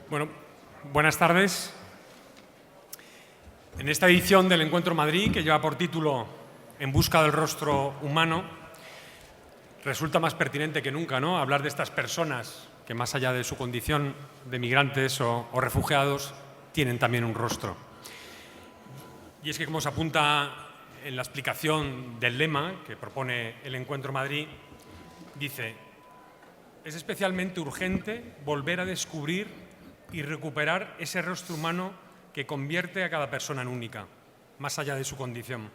Bueno, buenas tardes. En esta edición del Encuentro Madrid, que lleva por título En busca del rostro humano, resulta más pertinente que nunca, ¿no?, hablar de estas personas que, más allá de su condición de migrantes o refugiados, tienen también un rostro. Y es que, como se apunta en la explicación del lema que propone el Encuentro Madrid, dice: es especialmente urgente volver a descubrir y recuperar ese rostro humano que convierte a cada persona en única, más allá de su condición.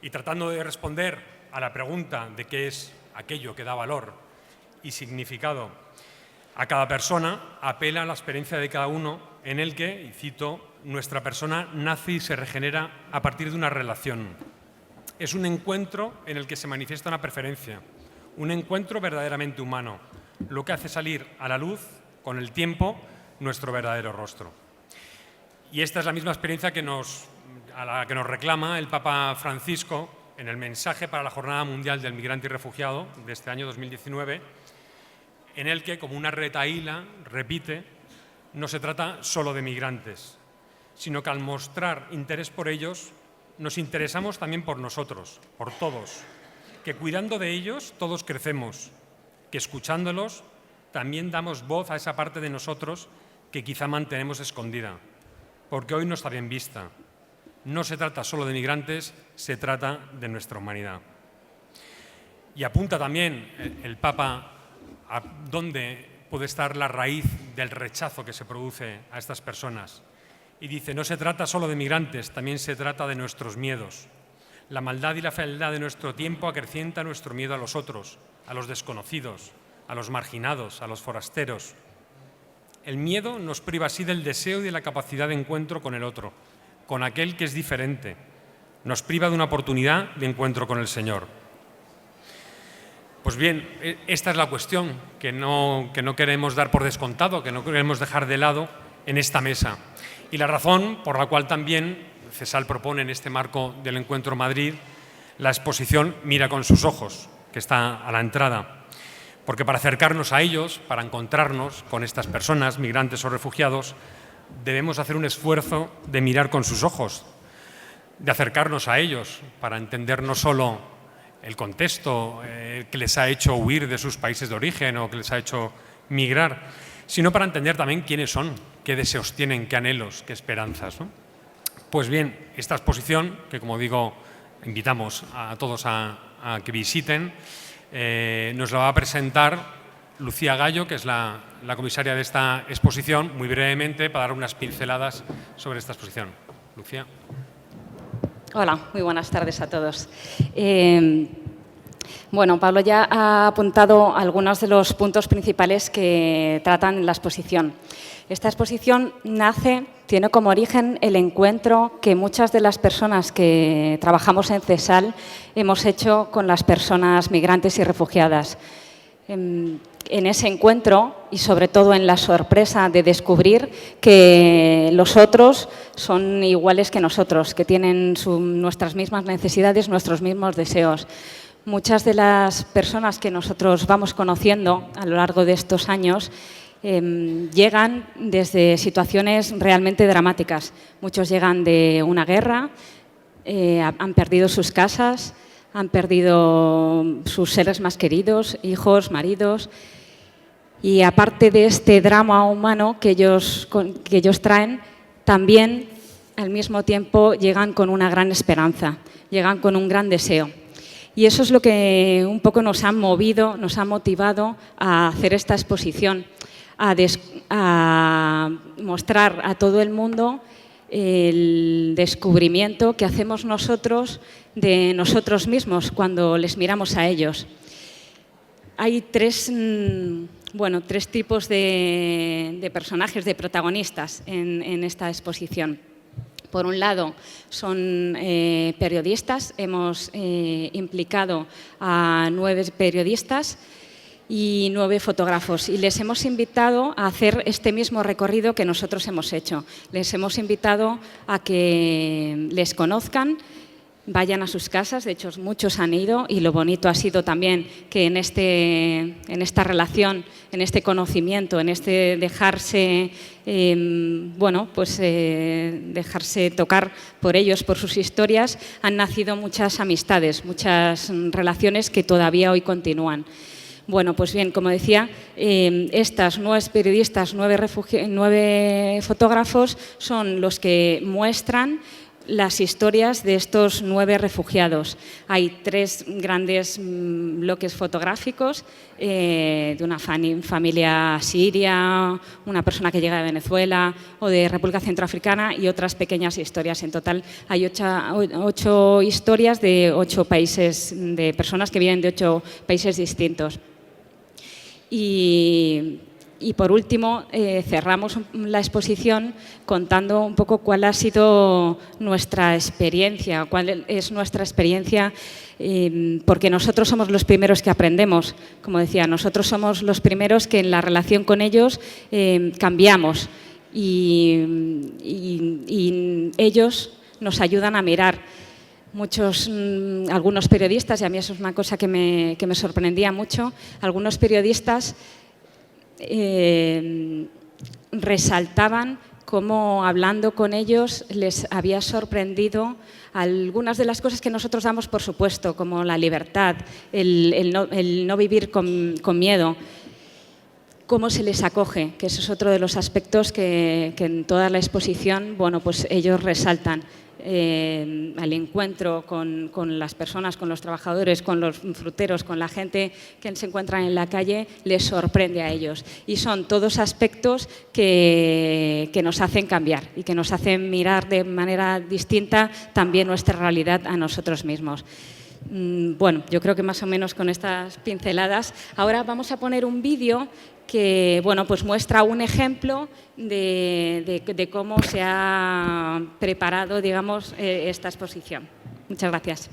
Y tratando de responder a la pregunta de qué es aquello que da valor y significado a cada persona, apela a la experiencia de cada uno, en el que, y cito, nuestra persona nace y se regenera a partir de una relación. Es un encuentro en el que se manifiesta una preferencia, un encuentro verdaderamente humano, lo que hace salir a la luz, con el tiempo, nuestro verdadero rostro. Y esta es la misma experiencia a la que nos reclama el Papa Francisco en el mensaje para la Jornada Mundial del Migrante y Refugiado de este año 2019, en el que, como una retahíla, repite: no se trata solo de migrantes, sino que al mostrar interés por ellos, nos interesamos también por nosotros, por todos, que cuidando de ellos todos crecemos, que escuchándolos también damos voz a esa parte de nosotros que quizá mantenemos escondida, porque hoy no está bien vista. No se trata solo de migrantes, se trata de nuestra humanidad. Y apunta también el Papa a dónde puede estar la raíz del rechazo que se produce a estas personas. Y dice: no se trata solo de migrantes, también se trata de nuestros miedos. La maldad y la fealdad de nuestro tiempo acrecienta nuestro miedo a los otros, a los desconocidos, a los marginados, a los forasteros. El miedo nos priva así del deseo y de la capacidad de encuentro con el otro, con aquel que es diferente. Nos priva de una oportunidad de encuentro con el Señor. Pues bien, esta es la cuestión que no queremos dar por descontado, que no queremos dejar de lado en esta mesa. Y la razón por la cual también CESAL propone en este marco del Encuentro Madrid la exposición Mira con sus ojos, que está a la entrada. Porque para acercarnos a ellos, para encontrarnos con estas personas, migrantes o refugiados, debemos hacer un esfuerzo de mirar con sus ojos, de acercarnos a ellos para entender no solo el contexto que les ha hecho huir de sus países de origen o que les ha hecho migrar, sino para entender también quiénes son, qué deseos tienen, qué anhelos, qué esperanzas, ¿no? Pues bien, esta exposición, que como digo, invitamos a todos a que visiten, nos la va a presentar Lucía Gallo, que es la comisaria de esta exposición, muy brevemente, para dar unas pinceladas sobre esta exposición. Lucía. Hola, muy buenas tardes a todos. Bueno, Pablo ya ha apuntado algunos de los puntos principales que tratan la exposición. Esta exposición tiene como origen el encuentro que muchas de las personas que trabajamos en CESAL hemos hecho con las personas migrantes y refugiadas. En ese encuentro, y sobre todo en la sorpresa de descubrir que los otros son iguales que nosotros, que tienen nuestras mismas necesidades, nuestros mismos deseos. Muchas de las personas que nosotros vamos conociendo a lo largo de estos años llegan desde situaciones realmente dramáticas. Muchos llegan de una guerra, han perdido sus casas, han perdido sus seres más queridos, hijos, maridos. Y aparte de este drama humano que ellos traen, también al mismo tiempo llegan con una gran esperanza, llegan con un gran deseo. Y eso es lo que un poco nos ha movido, nos ha motivado a hacer esta exposición, a mostrar a todo el mundo el descubrimiento que hacemos nosotros de nosotros mismos cuando les miramos a ellos. Hay tres tipos de personajes, de protagonistas en esta exposición. Por un lado, son periodistas. Hemos implicado a 9 periodistas y 9 fotógrafos, y les hemos invitado a hacer este mismo recorrido que nosotros hemos hecho. Les hemos invitado a que les conozcan vayan a sus casas. De hecho, muchos han ido y lo bonito ha sido también que en esta relación, en este conocimiento, en este dejarse, dejarse tocar por ellos, por sus historias, han nacido muchas amistades, muchas relaciones que todavía hoy continúan. Bueno, pues bien, como decía, estas 9 periodistas, 9 fotógrafos son los que muestran las historias de estos 9 refugiados. Hay 3 grandes bloques fotográficos de una familia siria, una persona que llega de Venezuela o de República Centroafricana y otras pequeñas historias. En total hay 8 historias de 8 países, de personas que vienen de 8 países distintos. Y por último, cerramos la exposición contando un poco cuál ha sido nuestra experiencia, cuál es nuestra experiencia, porque nosotros somos los primeros que aprendemos. Como decía, nosotros somos los primeros que en la relación con ellos cambiamos y ellos nos ayudan a mirar. Algunos periodistas, y a mí eso es una cosa que me sorprendía mucho, algunos periodistas resaltaban cómo hablando con ellos les había sorprendido algunas de las cosas que nosotros damos por supuesto, como la libertad, el no vivir con miedo, cómo se les acoge, que eso es otro de los aspectos que en toda la exposición, bueno, pues ellos resaltan. Al encuentro con las personas, con los trabajadores, con los fruteros, con la gente que se encuentra en la calle, les sorprende a ellos. Y son todos aspectos que nos hacen cambiar y que nos hacen mirar de manera distinta también nuestra realidad a nosotros mismos. Bueno, yo creo que más o menos con estas pinceladas. Ahora vamos a poner un vídeo que bueno, pues muestra un ejemplo de cómo se ha preparado, digamos, esta exposición. Muchas gracias.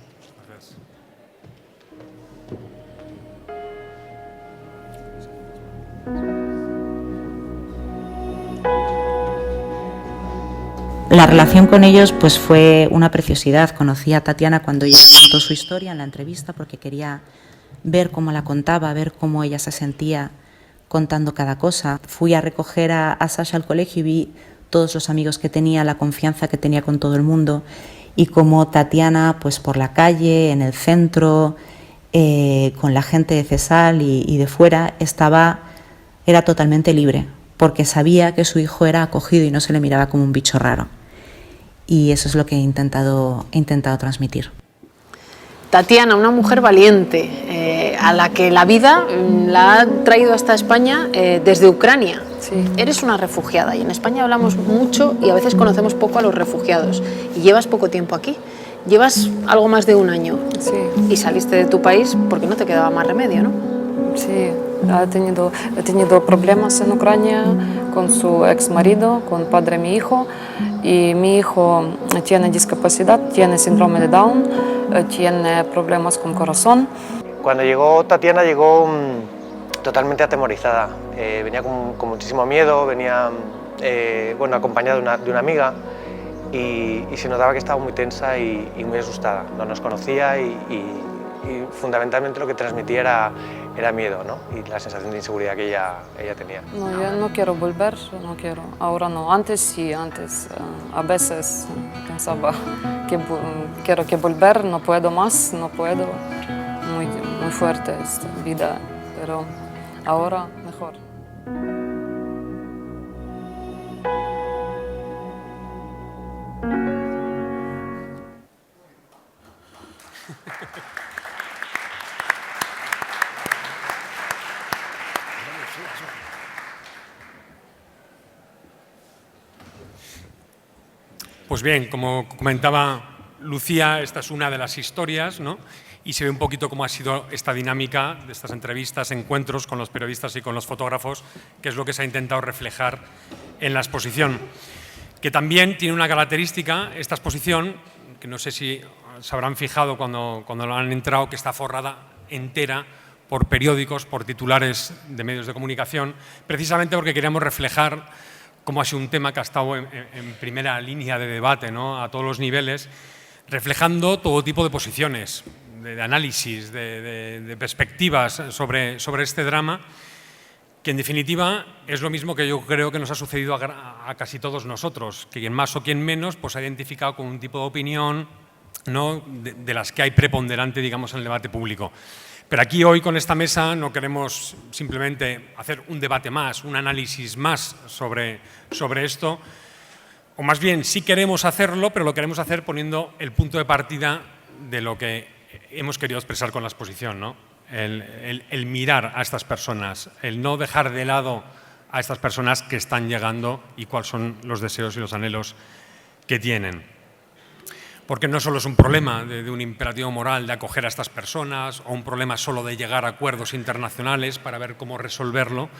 La relación con ellos pues fue una preciosidad. Conocí a Tatiana cuando ella contó su historia en la entrevista porque quería ver cómo la contaba, ver cómo ella se sentía contando cada cosa. Fui a recoger a Sasha al colegio y vi todos los amigos que tenía, la confianza que tenía con todo el mundo y cómo Tatiana pues por la calle, en el centro, con la gente de Cesal y de fuera, era totalmente libre porque sabía que su hijo era acogido y no se le miraba como un bicho raro. Y eso es lo que he intentado transmitir. Tatiana, una mujer valiente, a la que la vida la ha traído hasta España desde Ucrania. Sí. Eres una refugiada y en España hablamos mucho y a veces conocemos poco a los refugiados. Y llevas poco tiempo aquí, llevas algo más de un año. Sí. Y saliste de tu país porque no te quedaba más remedio, ¿no? Sí, he tenido problemas en Ucrania con su ex marido, con padre de mi hijo. Y mi hijo tiene discapacidad, tiene síndrome de Down, tiene problemas con corazón. Cuando llegó Tatiana llegó totalmente atemorizada, venía con muchísimo miedo, venía acompañada de una amiga y se notaba que estaba muy tensa y muy asustada. No nos conocía y fundamentalmente lo que transmitía era miedo, ¿no? Y la sensación de inseguridad que ella tenía. No, yo no quiero volver, no quiero. Ahora no, antes sí, antes. A veces pensaba que quiero volver, no puedo más, no puedo. Muy fuerte esta vida, pero ahora mejor. Pues bien, como comentaba Lucía, esta es una de las historias, ¿no? Y se ve un poquito cómo ha sido esta dinámica de estas entrevistas, encuentros con los periodistas y con los fotógrafos, que es lo que se ha intentado reflejar en la exposición. Que también tiene una característica, esta exposición, que no sé si se habrán fijado cuando lo han entrado, que está forrada entera por periódicos, por titulares de medios de comunicación, precisamente porque queríamos reflejar cómo ha sido un tema que ha estado en primera línea de debate, ¿no? A todos los niveles, reflejando todo tipo de posiciones, de análisis, de perspectivas sobre este drama, que en definitiva es lo mismo que yo creo que nos ha sucedido a casi todos nosotros, que quien más o quien menos pues, ha identificado con un tipo de opinión, ¿no?, de las que hay preponderante, digamos, en el debate público. Pero aquí hoy con esta mesa no queremos simplemente hacer un debate más, un análisis más sobre esto, o más bien sí queremos hacerlo, pero lo queremos hacer poniendo el punto de partida de lo que hemos querido expresar con la exposición, ¿no? El mirar a estas personas, el no dejar de lado a estas personas que están llegando y cuáles son los deseos y los anhelos que tienen. Porque no solo es un problema de un imperativo moral de acoger a estas personas o un problema solo de llegar a acuerdos internacionales para ver cómo resolverlo,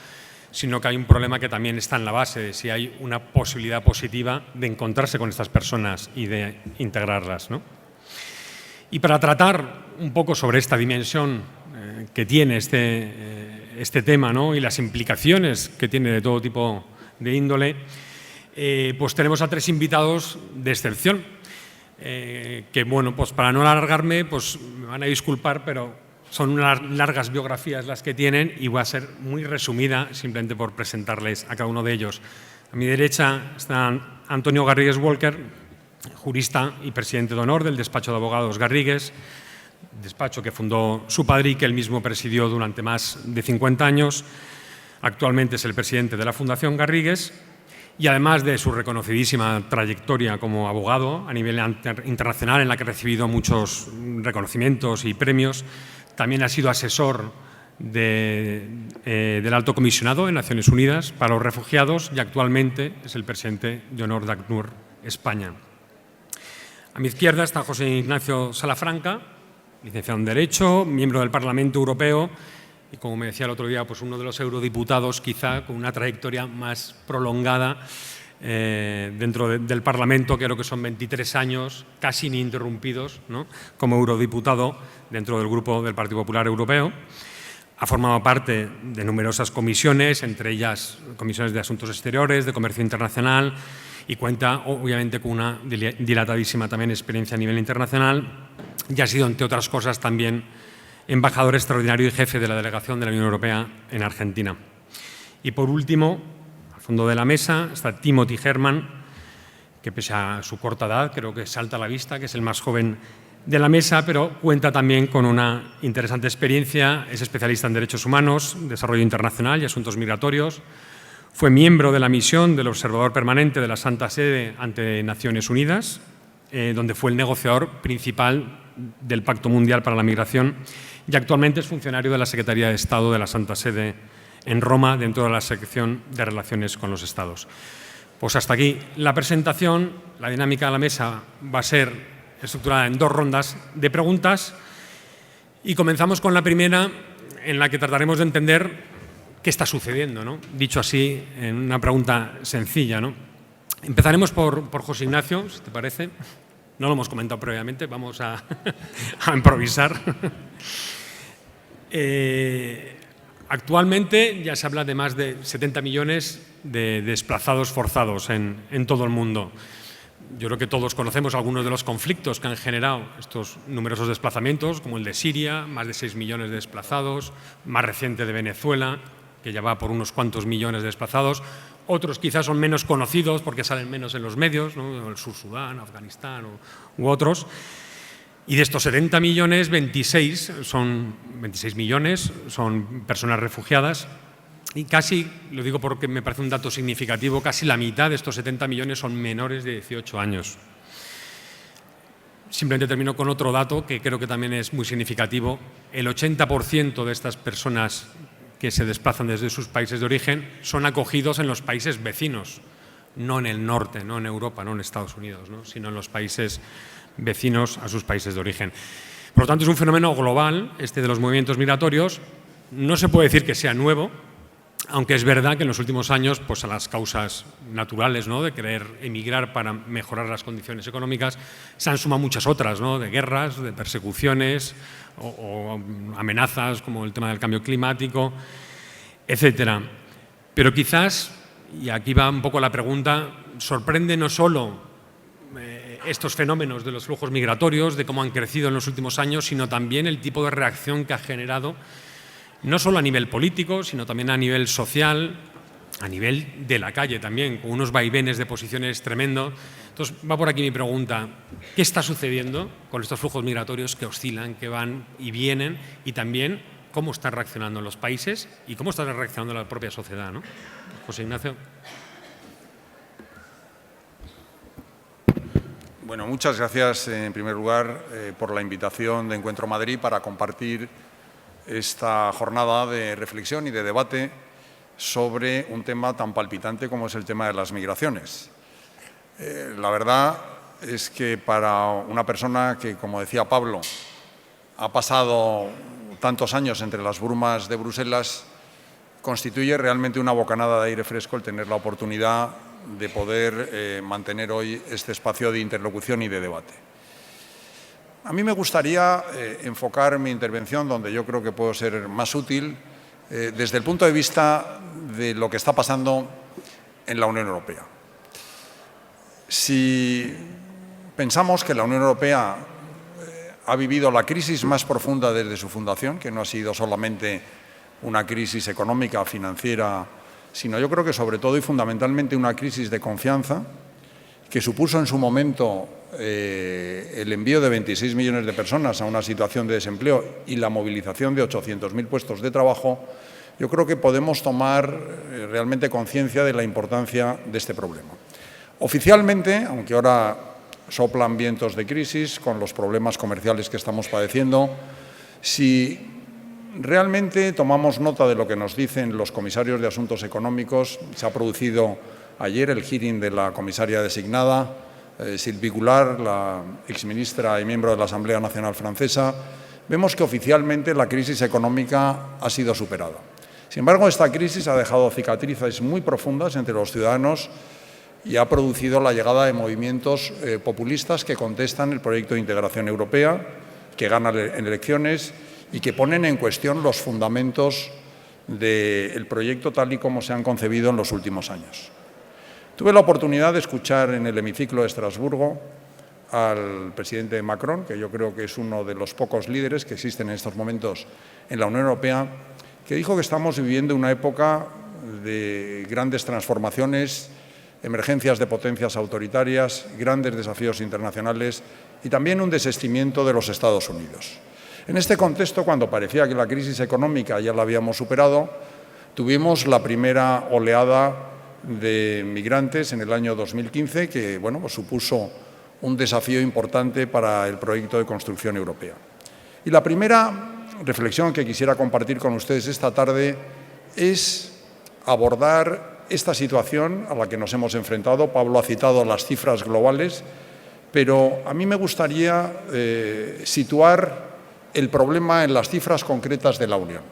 sino que hay un problema que también está en la base de si hay una posibilidad positiva de encontrarse con estas personas y de integrarlas, ¿no? Y para tratar un poco sobre esta dimensión que tiene este tema, ¿no?, y las implicaciones que tiene de todo tipo de índole, pues tenemos a 3 invitados de excepción, que bueno, pues para no alargarme, pues me van a disculpar, pero son unas largas biografías las que tienen y voy a ser muy resumida simplemente por presentarles a cada uno de ellos. A mi derecha está Antonio Garrigues Walker, jurista y presidente de honor del despacho de abogados Garrigues, despacho que fundó su padre y que él mismo presidió durante más de 50 años. Actualmente es el presidente de la Fundación Garrigues y además de su reconocidísima trayectoria como abogado a nivel internacional en la que ha recibido muchos reconocimientos y premios, también ha sido asesor del Alto Comisionado de Naciones Unidas para los Refugiados y actualmente es el presidente de honor de ACNUR España. A mi izquierda está José Ignacio Salafranca, licenciado en Derecho, miembro del Parlamento Europeo y, como me decía el otro día, pues uno de los eurodiputados quizá con una trayectoria más prolongada dentro del Parlamento, creo que son 23 años casi ininterrumpidos, ¿no?, como eurodiputado dentro del Grupo del Partido Popular Europeo. Ha formado parte de numerosas comisiones, entre ellas comisiones de Asuntos Exteriores, de Comercio Internacional, y cuenta obviamente con una dilatadísima también experiencia a nivel internacional y ha sido, entre otras cosas, también embajador extraordinario y jefe de la delegación de la Unión Europea en Argentina. Y por último, al fondo de la mesa, está Timothy Herman, que pese a su corta edad, creo que salta a la vista, que es el más joven de la mesa, pero cuenta también con una interesante experiencia. Es especialista en Derechos Humanos, Desarrollo Internacional y Asuntos Migratorios. Fue miembro de la misión del Observador Permanente de la Santa Sede ante Naciones Unidas, donde fue el negociador principal del Pacto Mundial para la Migración y actualmente es funcionario de la Secretaría de Estado de la Santa Sede en Roma, dentro de la sección de Relaciones con los Estados. Pues hasta aquí la presentación. La dinámica de la mesa va a ser estructurada en 2 rondas de preguntas y comenzamos con la primera, en la que trataremos de entender qué está sucediendo, ¿no? Dicho así, en una pregunta sencilla, ¿no? Empezaremos por José Ignacio, si te parece. No lo hemos comentado previamente, vamos a improvisar. Actualmente ya se habla de más de 70 millones de desplazados forzados en todo el mundo. Yo creo que todos conocemos algunos de los conflictos que han generado estos numerosos desplazamientos, como el de Siria, más de 6 millones de desplazados, más reciente de Venezuela, que ya va por unos cuantos millones de desplazados. Otros quizás son menos conocidos porque salen menos en los medios, ¿no?, el Sur Sudán, Afganistán u otros. Y de estos 70 millones, 26 millones son personas refugiadas y casi, lo digo porque me parece un dato significativo, casi la mitad de estos 70 millones son menores de 18 años. Simplemente termino con otro dato que creo que también es muy significativo. El 80% de estas personas que se desplazan desde sus países de origen son acogidos en los países vecinos, no en el norte, no en Europa, no en Estados Unidos, ¿no?, sino en los países vecinos a sus países de origen. Por lo tanto, es un fenómeno global, este de los movimientos migratorios. No se puede decir que sea nuevo, aunque es verdad que en los últimos años, pues a las causas naturales, ¿no?, de querer emigrar para mejorar las condiciones económicas, se han sumado muchas otras, ¿no?, de guerras, de persecuciones o amenazas como el tema del cambio climático, etcétera. Pero quizás, y aquí va un poco la pregunta, sorprende no solo estos fenómenos de los flujos migratorios, de cómo han crecido en los últimos años, sino también el tipo de reacción que ha generado, no solo a nivel político, sino también a nivel social, a nivel de la calle también, con unos vaivenes de posiciones tremendos. Entonces, va por aquí mi pregunta. ¿Qué está sucediendo con estos flujos migratorios que oscilan, que van y vienen? Y también, ¿cómo están reaccionando los países y cómo está reaccionando la propia sociedad, ¿no? José Ignacio. Bueno, muchas gracias, en primer lugar, por la invitación de Encuentro Madrid para compartir esta jornada de reflexión y de debate sobre un tema tan palpitante como es el tema de las migraciones. La verdad es que para una persona que, como decía Pablo, ha pasado tantos años entre las brumas de Bruselas, constituye realmente una bocanada de aire fresco el tener la oportunidad de poder mantener hoy este espacio de interlocución y de debate. A mí me gustaría enfocar mi intervención donde yo creo que puedo ser más útil, desde el punto de vista de lo que está pasando en la Unión Europea. Si pensamos que la Unión Europea ha vivido la crisis más profunda desde su fundación, que no ha sido solamente una crisis económica, financiera, sino yo creo que sobre todo y fundamentalmente una crisis de confianza, que supuso en su momento el envío de 26 millones de personas a una situación de desempleo y la movilización de 800.000 puestos de trabajo, yo creo que podemos tomar realmente conciencia de la importancia de este problema. Oficialmente, aunque ahora soplan vientos de crisis con los problemas comerciales que estamos padeciendo, si realmente tomamos nota de lo que nos dicen los comisarios de Asuntos Económicos, se ha producido ayer el hearing de la comisaria designada, Sylvie Goulard, la exministra y miembro de la Asamblea Nacional Francesa, vemos que oficialmente la crisis económica ha sido superada. Sin embargo, esta crisis ha dejado cicatrices muy profundas entre los ciudadanos y ha producido la llegada de movimientos populistas que contestan el proyecto de integración europea, que ganan en elecciones y que ponen en cuestión los fundamentos del proyecto tal y como se han concebido en los últimos años. Tuve la oportunidad de escuchar en el hemiciclo de Estrasburgo al presidente Macron, que yo creo que es uno de los pocos líderes que existen en estos momentos en la Unión Europea, que dijo que estamos viviendo una época de grandes transformaciones, emergencias de potencias autoritarias, grandes desafíos internacionales y también un desistimiento de los Estados Unidos. En este contexto, cuando parecía que la crisis económica ya la habíamos superado, tuvimos la primera oleada de migrantes en el año 2015, que pues supuso un desafío importante para el proyecto de construcción europea. Y la primera reflexión que quisiera compartir con ustedes esta tarde es abordar esta situación a la que nos hemos enfrentado. Pablo ha citado las cifras globales, pero a mí me gustaría situar el problema en las cifras concretas de la Unión.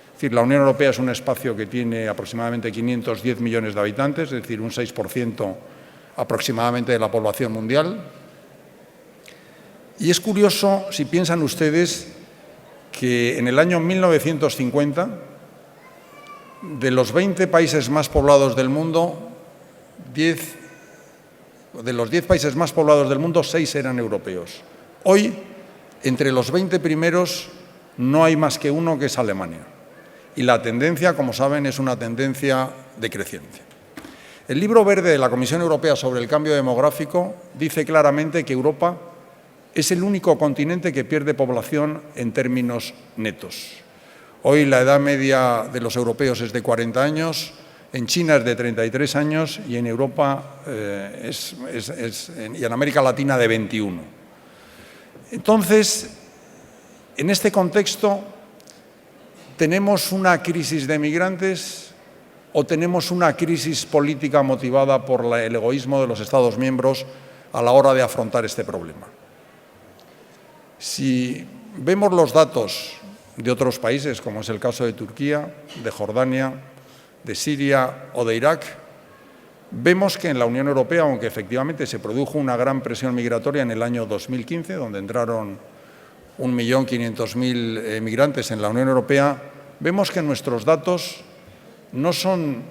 Es decir, la Unión Europea es un espacio que tiene aproximadamente 510 millones de habitantes, es decir, un 6% aproximadamente de la población mundial. Y es curioso, si piensan ustedes, que en el año 1950, de los 20 países más poblados del mundo, de los 10 países más poblados del mundo, 6 eran europeos. Hoy, entre los 20 primeros, no hay más que uno, que es Alemania. Y la tendencia, como saben, es una tendencia decreciente. El libro verde de la Comisión Europea sobre el cambio demográfico dice claramente que Europa es el único continente que pierde población en términos netos. Hoy la edad media de los europeos es de 40 años, en China es de 33 años y en Europa y en América Latina de 21. Entonces, en este contexto, ¿tenemos una crisis de migrantes o tenemos una crisis política motivada por el egoísmo de los Estados miembros a la hora de afrontar este problema? Si vemos los datos de otros países, como es el caso de Turquía, de Jordania, de Siria o de Irak, vemos que en la Unión Europea, aunque efectivamente se produjo una gran presión migratoria en el año 2015, donde entraron 1.500.000 migrantes en la Unión Europea, vemos que nuestros datos no son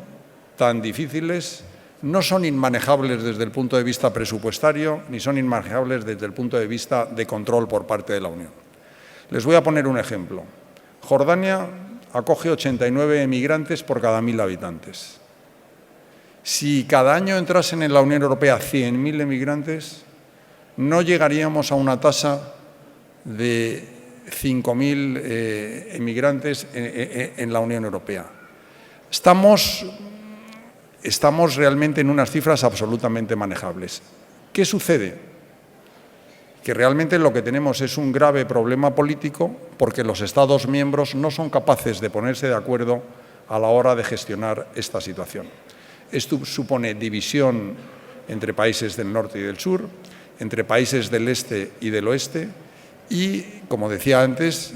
tan difíciles no son inmanejables desde el punto de vista presupuestario, ni son inmanejables desde el punto de vista de control por parte de la Unión. Les voy a poner un ejemplo. Jordania acoge 89 emigrantes por cada 1.000 habitantes. Si cada año entrasen en la Unión Europea 100.000 emigrantes, no llegaríamos a una tasa de 5.000 emigrantes en la Unión Europea. Estamos realmente en unas cifras absolutamente manejables. ¿Qué sucede? Que realmente lo que tenemos es un grave problema político porque los Estados miembros no son capaces de ponerse de acuerdo a la hora de gestionar esta situación. Esto supone división entre países del norte y del sur, entre países del este y del oeste y, como decía antes,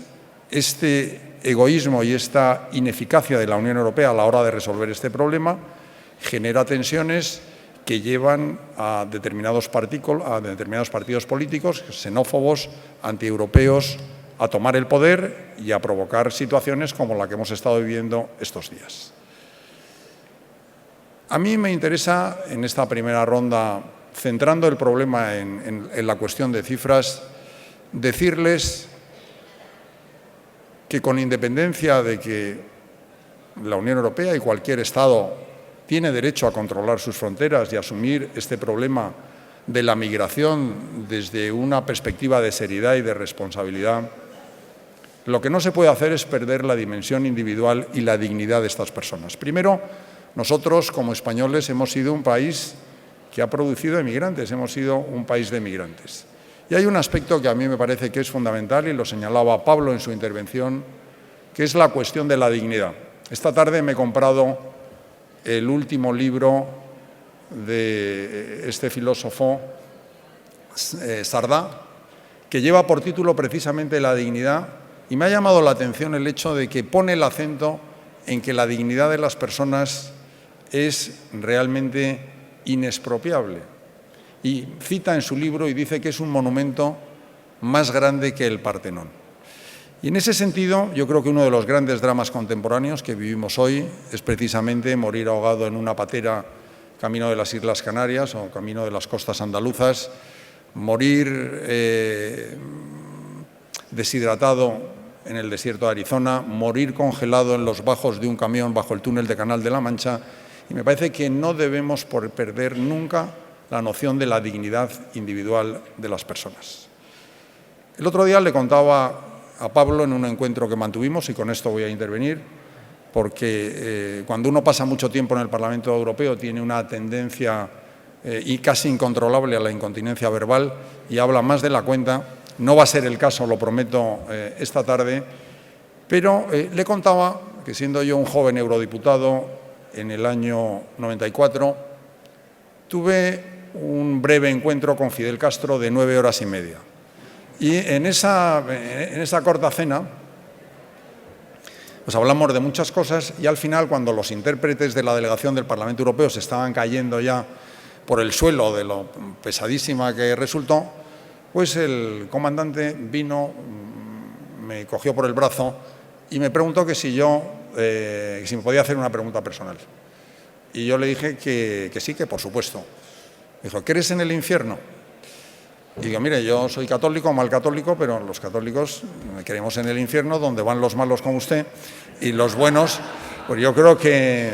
este egoísmo y esta ineficacia de la Unión Europea a la hora de resolver este problema genera tensiones que llevan a determinados partidos políticos xenófobos, antieuropeos, a tomar el poder y a provocar situaciones como la que hemos estado viviendo estos días. A mí me interesa, en esta primera ronda, centrando el problema en la cuestión de cifras, decirles que con independencia de que la Unión Europea y cualquier Estado tiene derecho a controlar sus fronteras y a asumir este problema de la migración desde una perspectiva de seriedad y de responsabilidad, lo que no se puede hacer es perder la dimensión individual y la dignidad de estas personas. Primero, nosotros, como españoles, hemos sido un país que ha producido emigrantes, hemos sido un país de emigrantes. Y hay un aspecto que a mí me parece que es fundamental, y lo señalaba Pablo en su intervención, que es la cuestión de la dignidad. Esta tarde me he comprado el último libro de este filósofo, Sardá, que lleva por título precisamente la dignidad, y me ha llamado la atención el hecho de que pone el acento en que la dignidad de las personas es realmente inexpropiable. Y cita en su libro y dice que es un monumento más grande que el Partenón. Y en ese sentido, yo creo que uno de los grandes dramas contemporáneos que vivimos hoy es precisamente morir ahogado en una patera camino de las Islas Canarias o camino de las costas andaluzas, morir deshidratado en el desierto de Arizona, morir congelado en los bajos de un camión bajo el túnel de Canal de la Mancha. Y me parece que no debemos perder nunca la noción de la dignidad individual de las personas. El otro día le contaba a Pablo en un encuentro que mantuvimos, y con esto voy a intervenir, porque cuando uno pasa mucho tiempo en el Parlamento Europeo tiene una tendencia y casi incontrolable a la incontinencia verbal y habla más de la cuenta. No va a ser el caso, lo prometo, esta tarde, pero le contaba que siendo yo un joven eurodiputado en el año 94, tuve un breve encuentro con Fidel Castro de 9 horas y media. Y en esa corta cena, pues hablamos de muchas cosas y al final, cuando los intérpretes de la delegación del Parlamento Europeo se estaban cayendo ya por el suelo de lo pesadísima que resultó, pues el comandante vino, me cogió por el brazo y me preguntó que si me podía hacer una pregunta personal. Y yo le dije que sí, que por supuesto. Me dijo, ¿crees en el infierno? Y digo, mire, yo soy católico, mal católico, pero los católicos creemos en el infierno, donde van los malos como usted, y los buenos, pues yo creo que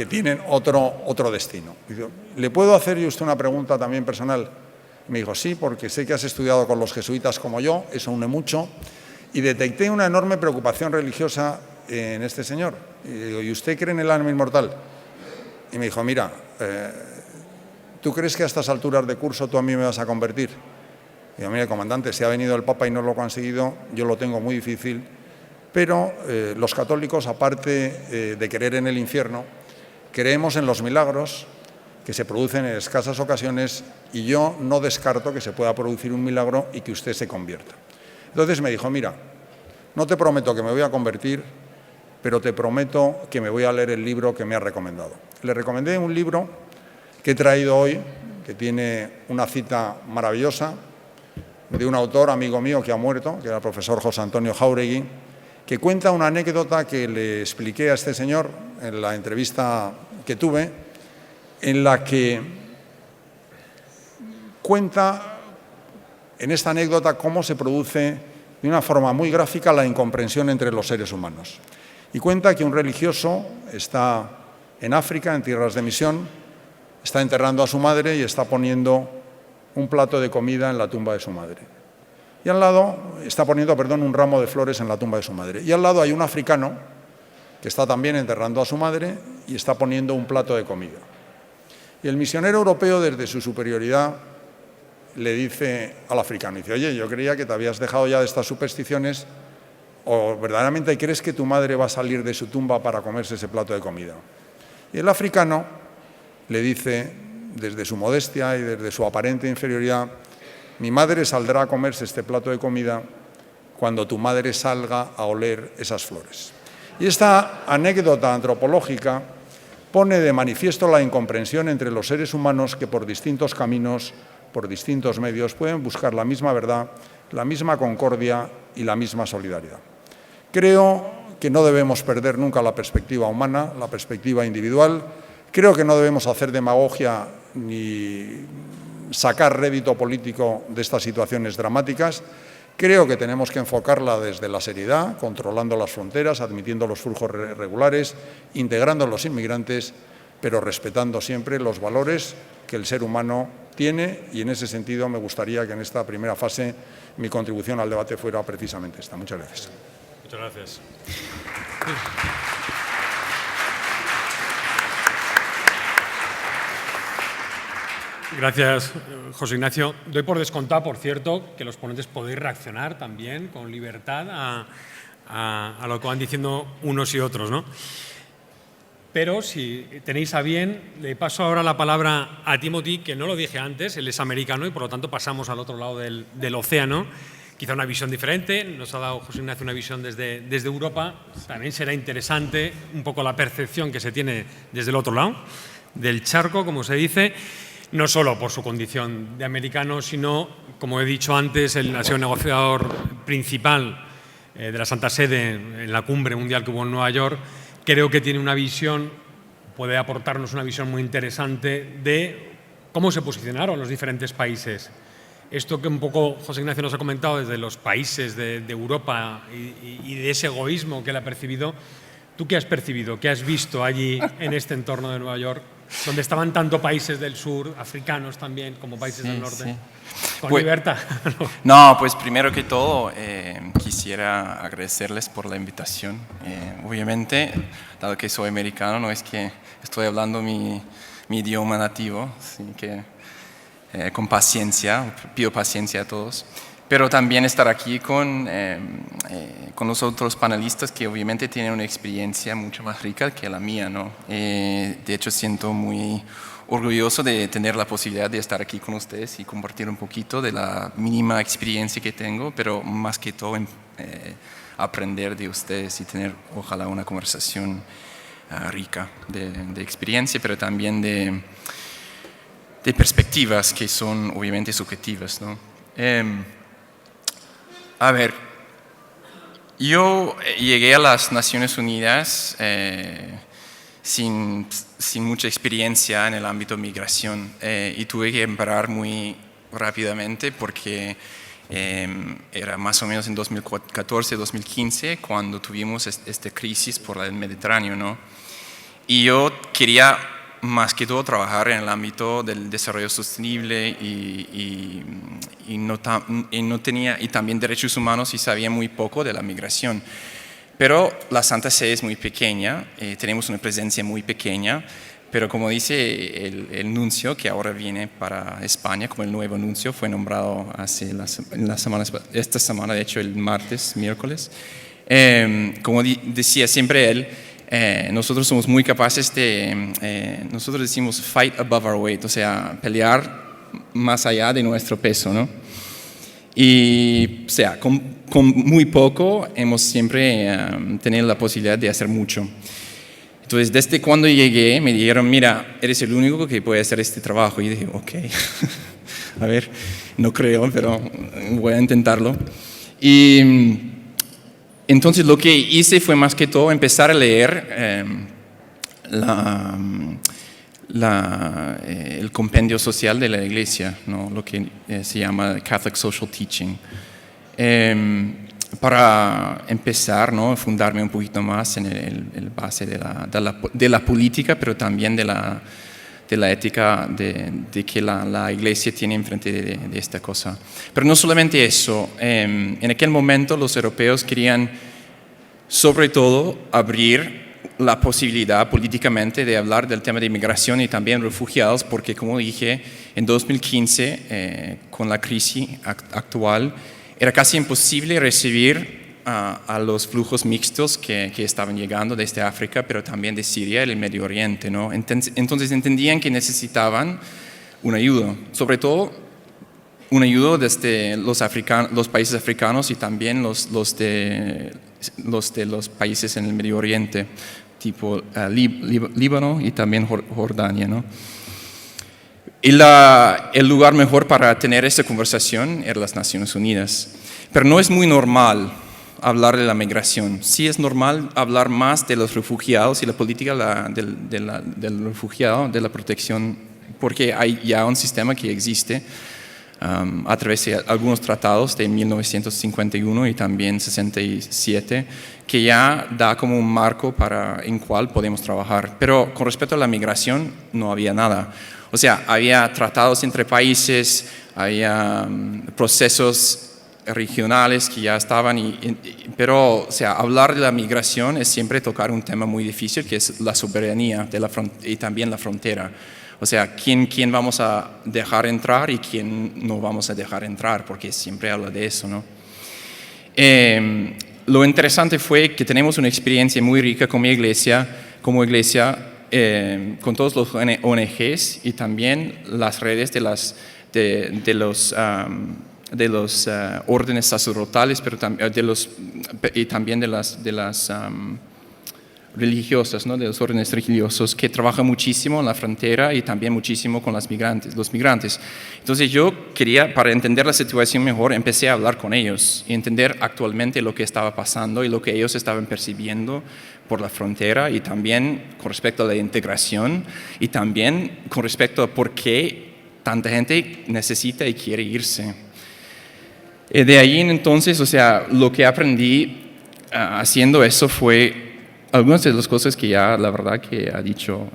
tienen otro destino. Digo, ¿le puedo hacer yo usted una pregunta también personal? Y me dijo, sí, porque sé que has estudiado con los jesuitas como yo, eso une mucho, y detecté una enorme preocupación religiosa en este señor. Y digo, ¿y usted cree en el alma inmortal? Y me dijo, mira, ¿tú crees que a estas alturas de curso tú a mí me vas a convertir? Y digo, mire, comandante, si ha venido el Papa y no lo ha conseguido, yo lo tengo muy difícil, pero los católicos, aparte de creer en el infierno, creemos en los milagros que se producen en escasas ocasiones y yo no descarto que se pueda producir un milagro y que usted se convierta. Entonces me dijo, mira, no te prometo que me voy a convertir, pero te prometo que me voy a leer el libro que me ha recomendado. Le recomendé un libro que he traído hoy, que tiene una cita maravillosa de un autor, amigo mío, que ha muerto, que era el profesor José Antonio Jáuregui, que cuenta una anécdota que le expliqué a este señor en la entrevista que tuve, en la que cuenta en esta anécdota cómo se produce de una forma muy gráfica la incomprensión entre los seres humanos. Y cuenta que un religioso está en África, en tierras de misión, está enterrando a su madre y está poniendo un plato de comida en la tumba de su madre. Y al lado, está poniendo, un ramo de flores en la tumba de su madre. Y al lado hay un africano que está también enterrando a su madre y está poniendo un plato de comida. Y el misionero europeo, desde su superioridad, le dice al africano, dice, oye, yo creía que te habías dejado ya de estas supersticiones, o verdaderamente crees que tu madre va a salir de su tumba para comerse ese plato de comida. Y el africano le dice, desde su modestia y desde su aparente inferioridad, mi madre saldrá a comerse este plato de comida cuando tu madre salga a oler esas flores. Y esta anécdota antropológica pone de manifiesto la incomprensión entre los seres humanos que por distintos caminos, por distintos medios, pueden buscar la misma verdad, la misma concordia y la misma solidaridad. Creo que no debemos perder nunca la perspectiva humana, la perspectiva individual. Creo que no debemos hacer demagogia ni sacar rédito político de estas situaciones dramáticas. Creo que tenemos que enfocarla desde la seriedad, controlando las fronteras, admitiendo los flujos regulares, integrando a los inmigrantes, pero respetando siempre los valores que el ser humano tiene, y en ese sentido me gustaría que en esta primera fase mi contribución al debate fuera precisamente esta. Muchas gracias. Muchas gracias. Gracias, José Ignacio. Doy por descontado, por cierto, que los ponentes podéis reaccionar también con libertad a lo que van diciendo unos y otros, ¿no? Pero si tenéis a bien, le paso ahora la palabra a Timothy, que no lo dije antes, él es americano y por lo tanto pasamos al otro lado del océano. Quizá una visión diferente, nos ha dado José Ignacio una visión desde Europa. También será interesante un poco la percepción que se tiene desde el otro lado del charco, como se dice, no solo por su condición de americano, sino, como he dicho antes, él ha sido negociador principal de la Santa Sede en la cumbre mundial que hubo en Nueva York. Creo que tiene una visión, puede aportarnos una visión muy interesante de cómo se posicionaron los diferentes países. Esto que un poco José Ignacio nos ha comentado desde los países de Europa y de ese egoísmo que él ha percibido, ¿tú qué has percibido? ¿Qué has visto allí en este entorno de Nueva York, donde estaban tanto países del sur, africanos también, como países del norte? Sí. Con libertad. No, pues primero que todo quisiera agradecerles por la invitación. Obviamente, dado que soy americano, no es que estoy hablando mi idioma nativo, así que con paciencia, pido paciencia a todos. Pero también estar aquí con los otros panelistas que obviamente tienen una experiencia mucho más rica que la mía, ¿no? De hecho, siento muy orgulloso de tener la posibilidad de estar aquí con ustedes y compartir un poquito de la mínima experiencia que tengo, pero más que todo aprender de ustedes y tener, ojalá, una conversación rica de experiencia, pero también de perspectivas que son obviamente subjetivas, ¿no? A ver, yo llegué a las Naciones Unidas sin mucha experiencia en el ámbito de migración y tuve que embarrar muy rápidamente porque era más o menos en 2014-2015 cuando tuvimos esta crisis por el Mediterráneo, ¿no? Y yo quería más que todo trabajar en el ámbito del desarrollo sostenible y también derechos humanos, y sabía muy poco de la migración. Pero la Santa Sede es muy pequeña, tenemos una presencia muy pequeña, pero como dice el nuncio que ahora viene para España como el nuevo nuncio, fue nombrado esta semana, de hecho el miércoles, como decía siempre él, nosotros somos muy capaces nosotros decimos fight above our weight, o sea, pelear más allá de nuestro peso, ¿no? Y, o sea, con muy poco hemos siempre tenido la posibilidad de hacer mucho. Entonces, desde cuando llegué, me dijeron, mira, eres el único que puede hacer este trabajo. Y dije, ok, a ver, no creo, pero voy a intentarlo. Y entonces lo que el compendio social de la Iglesia, ¿no? Lo que se llama Catholic Social Teaching. Para empezar, ¿no? Fundarme un poquito más en el base de la política, pero también de la ética de que la Iglesia tiene enfrente de esta cosa. Pero no solamente eso, en aquel momento los europeos querían sobre todo abrir la posibilidad políticamente de hablar del tema de inmigración y también refugiados, porque como dije, en 2015, con la crisis actual, era casi imposible recibir a los flujos mixtos que estaban llegando desde África, pero también de Siria y el Medio Oriente, ¿no? Entonces entendían que necesitaban una ayuda, sobre todo una ayuda desde los países africanos y también los de los países en el Medio Oriente, tipo Líbano y también Jordania, ¿no? Y el lugar mejor para tener esta conversación era las Naciones Unidas. Pero no es muy normal hablar de la migración. Sí es normal hablar más de los refugiados y la política del refugiado, de la protección, porque hay ya un sistema que existe a través de algunos tratados de 1951 y también 67, que ya da como un marco en cual podemos trabajar. Pero con respecto a la migración no había nada. O sea, había tratados entre países, había procesos regionales que ya estaban, pero o sea, hablar de la migración es siempre tocar un tema muy difícil, que es la soberanía y también la frontera. O sea, ¿quién vamos a dejar entrar y quién no vamos a dejar entrar? Porque siempre habla de eso, ¿no? Lo interesante fue que tenemos una experiencia muy rica como iglesia, con todos los ONGs y también las redes de los órdenes sacerdotales, pero y también de las religiosas, ¿no? De los órdenes religiosos, que trabajan muchísimo en la frontera y también muchísimo con los migrantes. Entonces yo quería, para entender la situación mejor, empecé a hablar con ellos y entender actualmente lo que estaba pasando y lo que ellos estaban percibiendo por la frontera, y también con respecto a la integración y también con respecto a por qué tanta gente necesita y quiere irse. De ahí entonces, o sea, lo que aprendí haciendo eso fue algunas de las cosas que ya la verdad que ha dicho.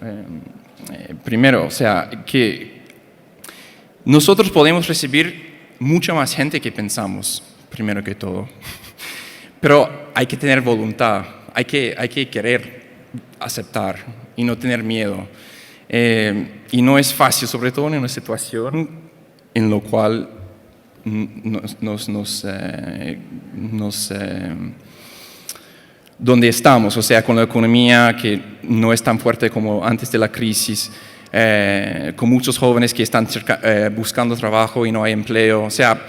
Primero, o sea, que nosotros podemos recibir mucha más gente que pensamos, primero que todo. Pero hay que tener voluntad, hay que querer aceptar y no tener miedo. Y no es fácil, sobre todo en una situación en la cual donde estamos, o sea, con la economía que no es tan fuerte como antes de la crisis, con muchos jóvenes que están buscando trabajo y no hay empleo, o sea,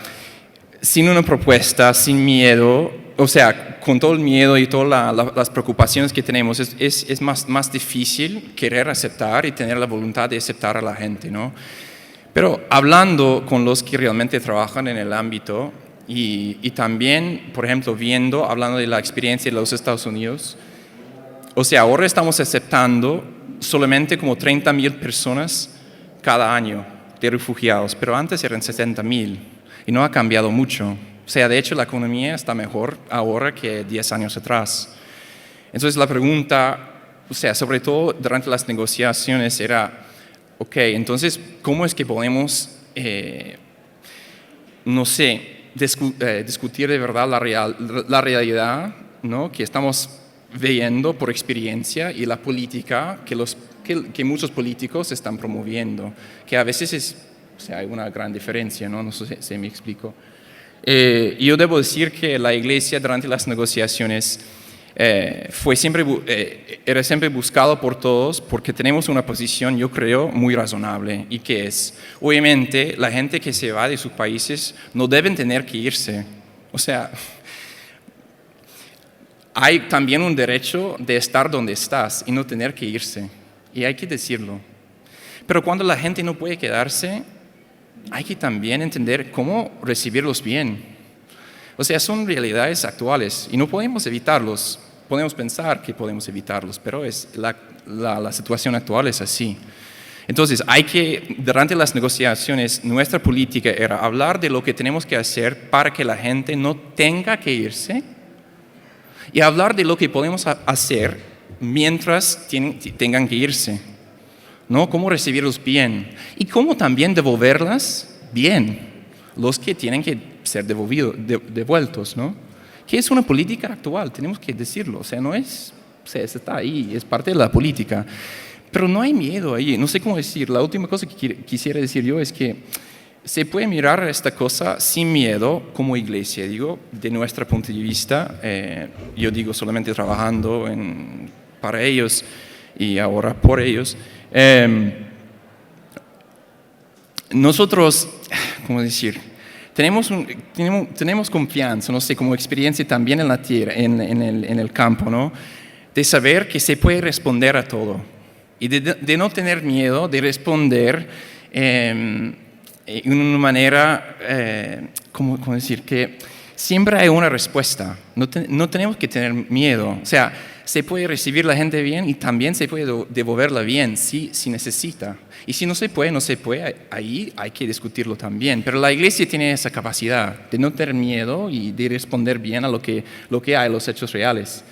sin una propuesta, sin miedo, o sea, con todo el miedo y todas las preocupaciones que tenemos, es más difícil querer aceptar y tener la voluntad de aceptar a la gente, ¿no? Pero hablando con los que realmente trabajan en el ámbito y también, por ejemplo, hablando de la experiencia de los Estados Unidos, o sea, ahora estamos aceptando solamente como 30,000 personas cada año de refugiados, pero antes eran 60,000 y no ha cambiado mucho. O sea, de hecho, la economía está mejor ahora que 10 años atrás. Entonces, la pregunta, o sea, sobre todo durante las negociaciones era, ok, entonces, ¿cómo es que podemos, no sé, discutir de verdad la realidad, ¿no? Que estamos viendo por experiencia y la política que muchos políticos están promoviendo, que a veces o sea, hay una gran diferencia, ¿no? No sé si me explico. Yo debo decir que la Iglesia durante las negociaciones era siempre buscado por todos, porque tenemos una posición, yo creo, muy razonable, y que es, obviamente, la gente que se va de sus países no deben tener que irse. O sea, hay también un derecho de estar donde estás y no tener que irse, y hay que decirlo. Pero cuando la gente no puede quedarse, hay que también entender cómo recibirlos bien. O sea, son realidades actuales y no podemos evitarlos. Podemos pensar que podemos evitarlos, pero la situación actual es así. Entonces, durante las negociaciones, nuestra política era hablar de lo que tenemos que hacer para que la gente no tenga que irse y hablar de lo que podemos hacer mientras tengan que irse, ¿no? Cómo recibirlos bien y cómo también devolverlas bien, los que tienen que ser devueltos, ¿no? Que es una política actual, tenemos que decirlo, o sea, no es, o sea, está ahí, es parte de la política. Pero no hay miedo ahí, no sé cómo decir. La última cosa que quisiera decir yo es que se puede mirar esta cosa sin miedo como iglesia, digo, de nuestro punto de vista. Yo digo solamente trabajando para ellos y ahora por ellos. Nosotros, ¿cómo decir? Tenemos confianza, no sé, como experiencia también en la tierra, en el campo, ¿no? De saber que se puede responder a todo. Y de no tener miedo de responder en una manera, ¿cómo decir? Que siempre hay una respuesta. No tenemos que tener miedo. O sea, se puede recibir la gente bien y también se puede devolverla bien si necesita. Y si no se puede, ahí hay que discutirlo también. Pero la iglesia tiene esa capacidad de no tener miedo y de responder bien a lo que hay, los hechos reales.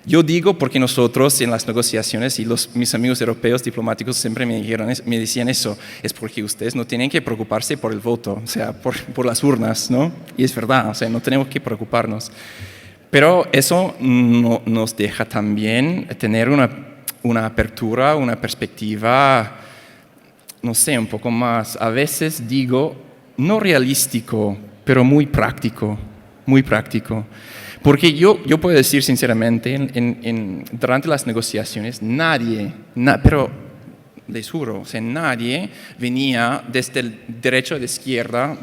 Yo digo porque nosotros en las negociaciones y mis amigos europeos diplomáticos siempre me decían eso, es porque ustedes no tienen que preocuparse por el voto, o sea, por las urnas, ¿no? Y es verdad, o sea, no tenemos que preocuparnos. Pero eso nos deja también tener una apertura, una perspectiva, no sé, un poco más, a veces digo, no realístico, pero muy práctico, muy práctico. Porque yo puedo decir sinceramente, durante las negociaciones, pero les juro, o sea, nadie venía desde el derecho a la izquierda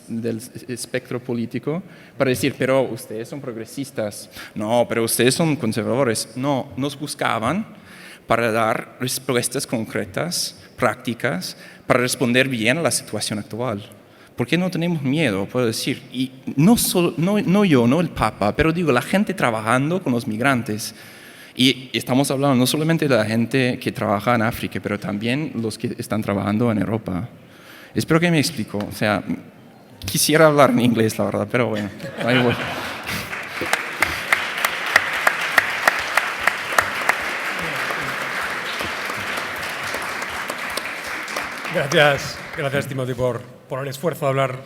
del espectro político para decir, pero ustedes son progresistas, no, pero ustedes son conservadores. No, nos buscaban para dar respuestas concretas, prácticas, para responder bien a la situación actual. ¿Por qué no tenemos miedo? Puedo decir, y no yo, no el Papa, pero digo, la gente trabajando con los migrantes. Y estamos hablando no solamente de la gente que trabaja en África, pero también los que están trabajando en Europa. Espero que me explico. O sea, quisiera hablar en inglés, la verdad, pero bueno, ahí voy. Gracias Timothy por el esfuerzo de hablar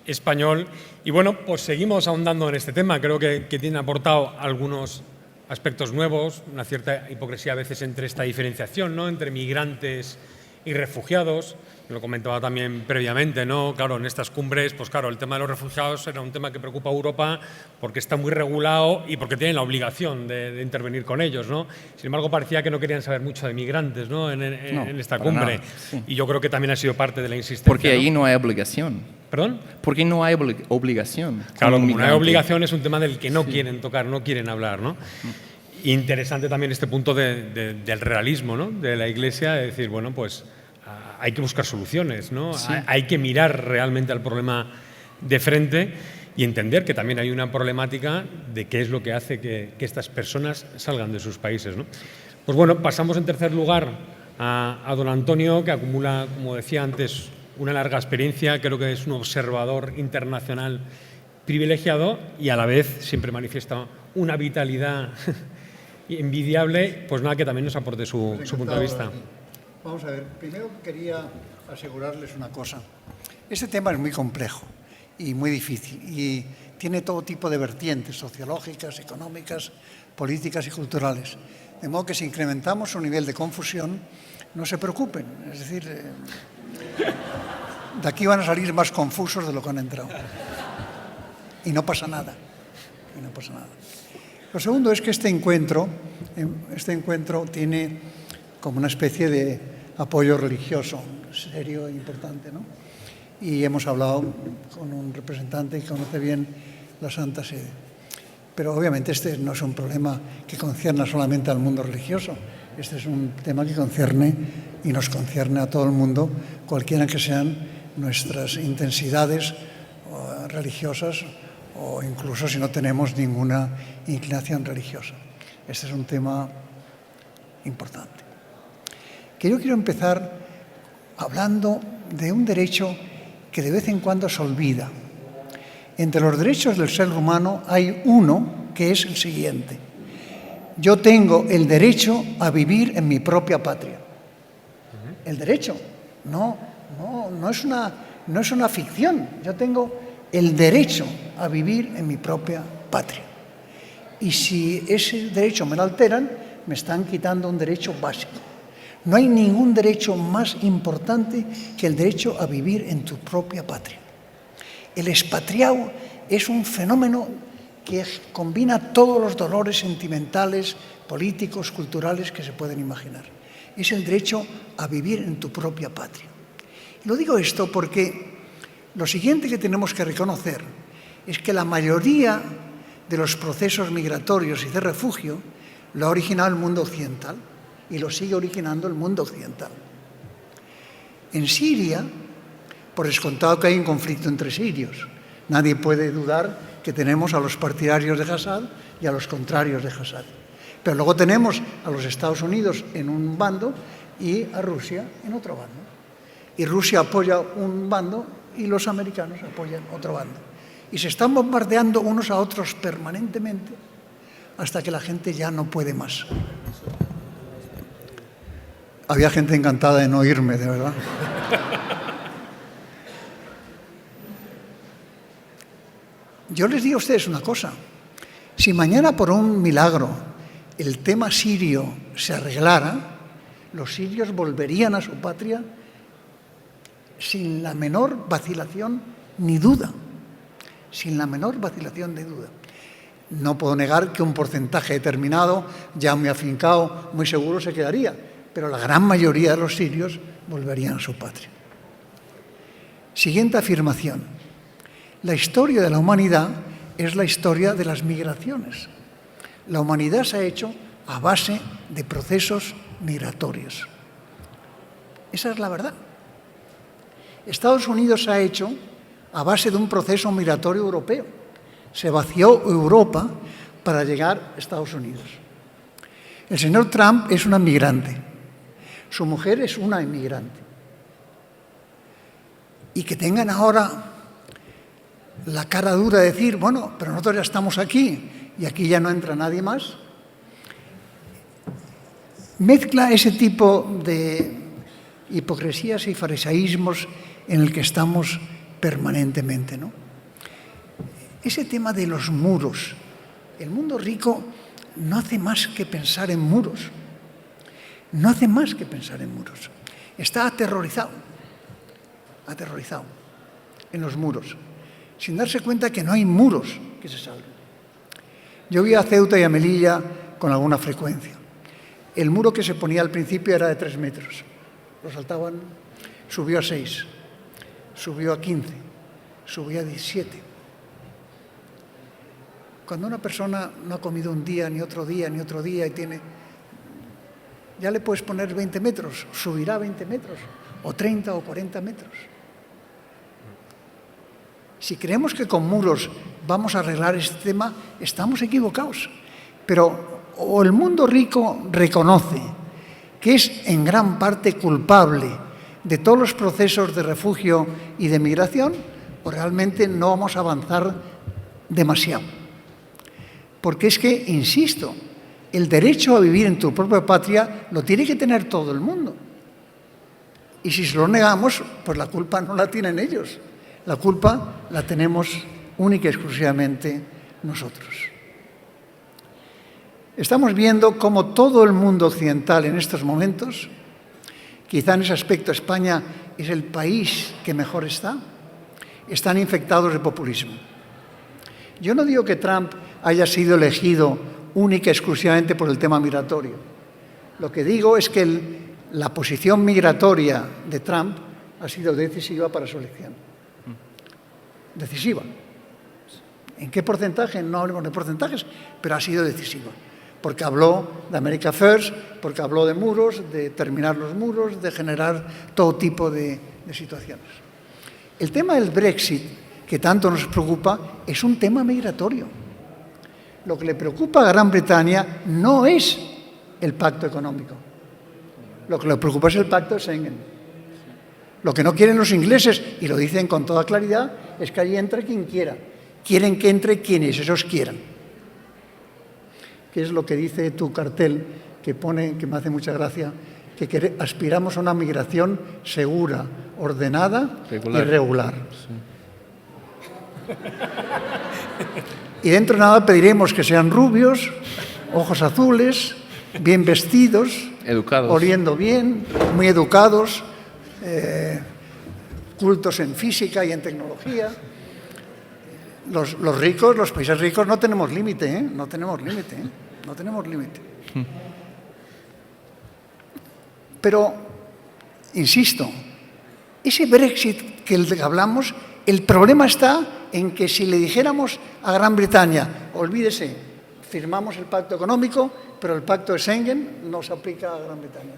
español. Y bueno, pues seguimos ahondando en este tema. Creo que tiene aportado algunos aspectos nuevos, una cierta hipocresía a veces entre esta diferenciación, ¿no? Entre migrantes y refugiados. Lo comentaba también previamente, ¿no? Claro, en estas cumbres, pues claro, el tema de los refugiados era un tema que preocupa a Europa porque está muy regulado y porque tienen la obligación de intervenir con ellos, ¿no? Sin embargo, parecía que no querían saber mucho de migrantes, ¿no? En esta cumbre. Sí. Y yo creo que también ha sido parte de la insistencia. Porque ahí no hay obligación. ¿Perdón? Porque no hay obligación. Claro, como no hay obligación, es un tema del que no quieren tocar, no quieren hablar, ¿no? Interesante también este punto del realismo, ¿no? De la Iglesia, de decir, bueno, pues hay que buscar soluciones, ¿no? Sí. Hay que mirar realmente al problema de frente y entender que también hay una problemática de qué es lo que hace que estas personas salgan de sus países, ¿no? Pues bueno, pasamos en tercer lugar a don Antonio, que acumula, como decía antes, una larga experiencia. Creo que es un observador internacional privilegiado y a la vez siempre manifiesta una vitalidad envidiable. Pues nada, que también nos aporte su punto de vista. Vamos a ver, primero quería asegurarles una cosa. Este tema es muy complejo y muy difícil y tiene todo tipo de vertientes sociológicas, económicas, políticas y culturales. De modo que si incrementamos su nivel de confusión, no se preocupen. Es decir, de aquí van a salir más confusos de lo que han entrado. Y no pasa nada. Y no pasa nada. Lo segundo es que este encuentro tiene como una especie de apoyo religioso serio e importante, ¿no? Y hemos hablado con un representante que conoce bien la Santa Sede. Pero obviamente este no es un problema que concierna solamente al mundo religioso. Este es un tema que concierne y nos concierne a todo el mundo, cualquiera que sean nuestras intensidades religiosas o incluso si no tenemos ninguna inclinación religiosa. Este es un tema importante. Que yo quiero empezar hablando de un derecho que de vez en cuando se olvida. Entre los derechos del ser humano hay uno que es el siguiente: yo tengo el derecho a vivir en mi propia patria. El derecho, no es una ficción. Yo tengo el derecho a vivir en mi propia patria. Y si ese derecho me lo alteran, me están quitando un derecho básico. No hay ningún derecho más importante que el derecho a vivir en tu propia patria. El expatriado es un fenómeno que combina todos los dolores sentimentales, políticos, culturales que se pueden imaginar. Es el derecho a vivir en tu propia patria. Lo digo esto porque lo siguiente que tenemos que reconocer es que la mayoría de los procesos migratorios y de refugio lo ha originado el mundo occidental y lo sigue originando el mundo occidental. En Siria, por descontado que hay un conflicto entre sirios, nadie puede dudar que tenemos a los partidarios de Assad y a los contrarios de Assad. Pero luego tenemos a los Estados Unidos en un bando y a Rusia en otro bando. Y Rusia apoya un bando y los americanos apoyan otro bando. Y se están bombardeando unos a otros permanentemente hasta que la gente ya no puede más. Había gente encantada de no oírme, de verdad. Yo les digo a ustedes una cosa. Si mañana por un milagro el tema sirio se arreglara, los sirios volverían a su patria sin la menor vacilación ni duda. Sin la menor vacilación ni duda. No puedo negar que un porcentaje determinado, ya muy afincado, muy seguro se quedaría, pero la gran mayoría de los sirios volverían a su patria. Siguiente afirmación. La historia de la humanidad es la historia de las migraciones. La humanidad se ha hecho a base de procesos migratorios. Esa es la verdad. Estados Unidos se ha hecho a base de un proceso migratorio europeo. Se vació Europa para llegar a Estados Unidos. El señor Trump es una migrante. Su mujer es una inmigrante. Y que tengan ahora la cara dura de decir, bueno, pero nosotros ya estamos aquí y aquí ya no entra nadie más. Mezcla ese tipo de hipocresías y farisaísmos en el que estamos permanentemente, ¿no? Ese tema de los muros. El mundo rico no hace más que pensar en muros. No hace más que pensar en muros. Está aterrorizado en los muros, sin darse cuenta que no hay muros que se salven. Yo voy a Ceuta y a Melilla con alguna frecuencia. El muro que se ponía al principio era de 3 metros. Lo saltaban, subió a 6, subió a 15, subió a 17. Cuando una persona no ha comido un día, ni otro día, ni otro día, y tiene... Ya le puedes poner 20 metros, subirá 20 metros, o 30 o 40 metros. Si creemos que con muros vamos a arreglar este tema, estamos equivocados. Pero o el mundo rico reconoce que es en gran parte culpable de todos los procesos de refugio y de migración, o realmente no vamos a avanzar demasiado. Porque es que, insisto, el derecho a vivir en tu propia patria lo tiene que tener todo el mundo. Y si se lo negamos, pues la culpa no la tienen ellos. La culpa la tenemos única y exclusivamente nosotros. Estamos viendo cómo todo el mundo occidental en estos momentos, quizá en ese aspecto España es el país que mejor está, están infectados de populismo. Yo no digo que Trump haya sido elegido única y exclusivamente por el tema migratorio. Lo que digo es que la posición migratoria de Trump ha sido decisiva para su elección. Decisiva. ¿En qué porcentaje? No hablemos de porcentajes, pero ha sido decisiva. Porque habló de America First, porque habló de muros, de terminar los muros, de generar todo tipo de situaciones. El tema del Brexit, que tanto nos preocupa, es un tema migratorio. Lo que le preocupa a Gran Bretaña no es el pacto económico. Lo que le preocupa es el pacto de Schengen. Lo que no quieren los ingleses, y lo dicen con toda claridad, es que allí entre quien quiera. Quieren que entre quienes esos quieran. Que es lo que dice tu cartel, que pone, que me hace mucha gracia, que aspiramos a una migración segura, ordenada y regular. Sí. Y dentro de nada pediremos que sean rubios, ojos azules, bien vestidos, educados, oliendo bien, muy educados, cultos en física y en tecnología. Los ricos, los países ricos, no tenemos límite, ¿eh? No tenemos límite, ¿eh? No tenemos límite. Pero, insisto, ese Brexit que hablamos, el problema está en que si le dijéramos a Gran Bretaña, olvídese, firmamos el pacto económico, pero el pacto de Schengen no se aplica a Gran Bretaña.